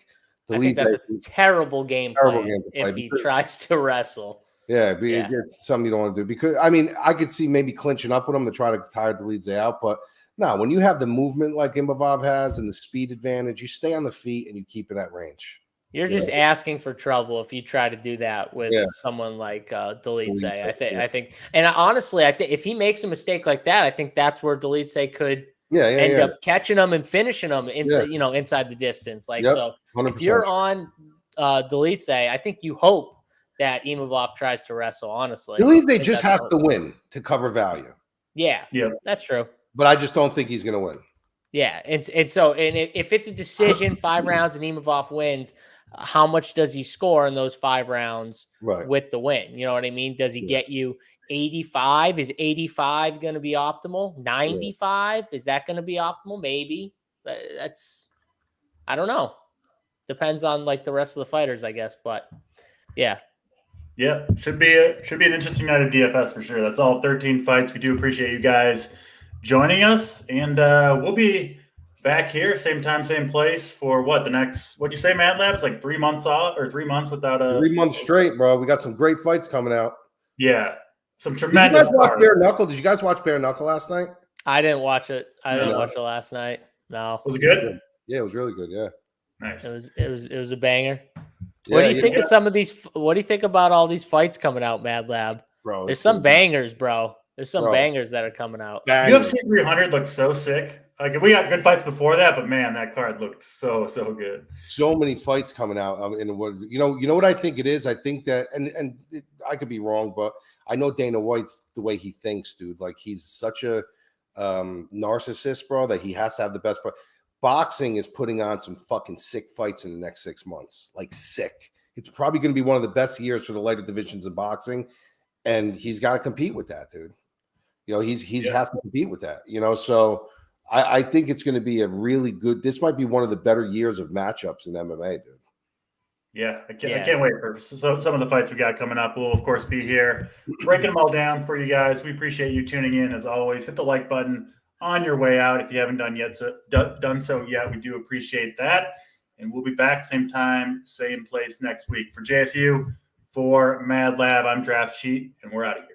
[SPEAKER 2] DOLIDZE.
[SPEAKER 3] I think that's a terrible game plan if he tries to wrestle.
[SPEAKER 2] Yeah, it's something you don't want to do. Because, I mean, I could see maybe clinching up with him to try to tire DOLIDZE out, but no, when you have the movement like IMAVOV has and the speed advantage, you stay on the feet and you keep it at range.
[SPEAKER 3] You're just asking for trouble if you try to do that with someone like DOLIDZE. I think, and honestly, I think if he makes a mistake like that, I think that's where DOLIDZE could end up catching him and finishing him inside, inside the distance. Like, so 100%. If you're on DOLIDZE, I think you hope that IMAVOV tries to wrestle. Honestly,
[SPEAKER 2] DOLIDZE just has to win to cover value.
[SPEAKER 3] Yeah, that's true.
[SPEAKER 2] But I just don't think he's going to win.
[SPEAKER 3] Yeah, and if it's a decision, 5 rounds, and IMAVOV wins, how much does he score in those 5 rounds with the win? You know what I mean? Does he get you 85? Is 85 going to be optimal? 95? Is that going to be optimal? Maybe. I don't know. Depends on like the rest of the fighters, I guess. But yeah.
[SPEAKER 1] Yeah, should be an interesting night of DFS for sure. That's all 13 fights. We do appreciate you guys joining us, and we'll be back here same time, same place for what do you say, Mad Labs? Like 3 months off or 3 months without
[SPEAKER 2] 3 months straight, bro. We got some great fights coming out.
[SPEAKER 1] Yeah, some tremendous.
[SPEAKER 2] Did you guys watch Bare Knuckle? Did you guys watch Bare Knuckle last night?
[SPEAKER 3] I didn't watch it. I didn't watch it last night. No.
[SPEAKER 1] Was it good?
[SPEAKER 2] Yeah, it was really good. Yeah.
[SPEAKER 1] Nice.
[SPEAKER 3] It was a banger. What do you think of some of these? What do you think about all these fights coming out, Mad Lab?
[SPEAKER 2] Bro,
[SPEAKER 3] there's some bangers, bro. There's some bangers that are coming out.
[SPEAKER 1] UFC 300 looks so sick. Like we got good fights before that, but man, that card looked so good.
[SPEAKER 2] So many fights coming out. And what you know what I think it is? I think that, and I could be wrong, but I know Dana White's the way he thinks, dude. Like he's such a narcissist, bro, that he has to have the best. Boxing is putting on some fucking sick fights in the next 6 months. Like sick. It's probably going to be one of the best years for the lighter divisions in boxing, and he's got to compete with that, dude. He has to compete with that. So I think it's going to be a really good. This might be one of the better years of matchups in MMA, dude.
[SPEAKER 1] Yeah, I can't wait for some of the fights we got coming up. We'll of course be here breaking them all down for you guys. We appreciate you tuning in as always. Hit the like button on your way out if you haven't done so yet. We do appreciate that, and we'll be back same time, same place next week. For JSU, for Mad Lab, I'm Draft Sheet, and we're out of here.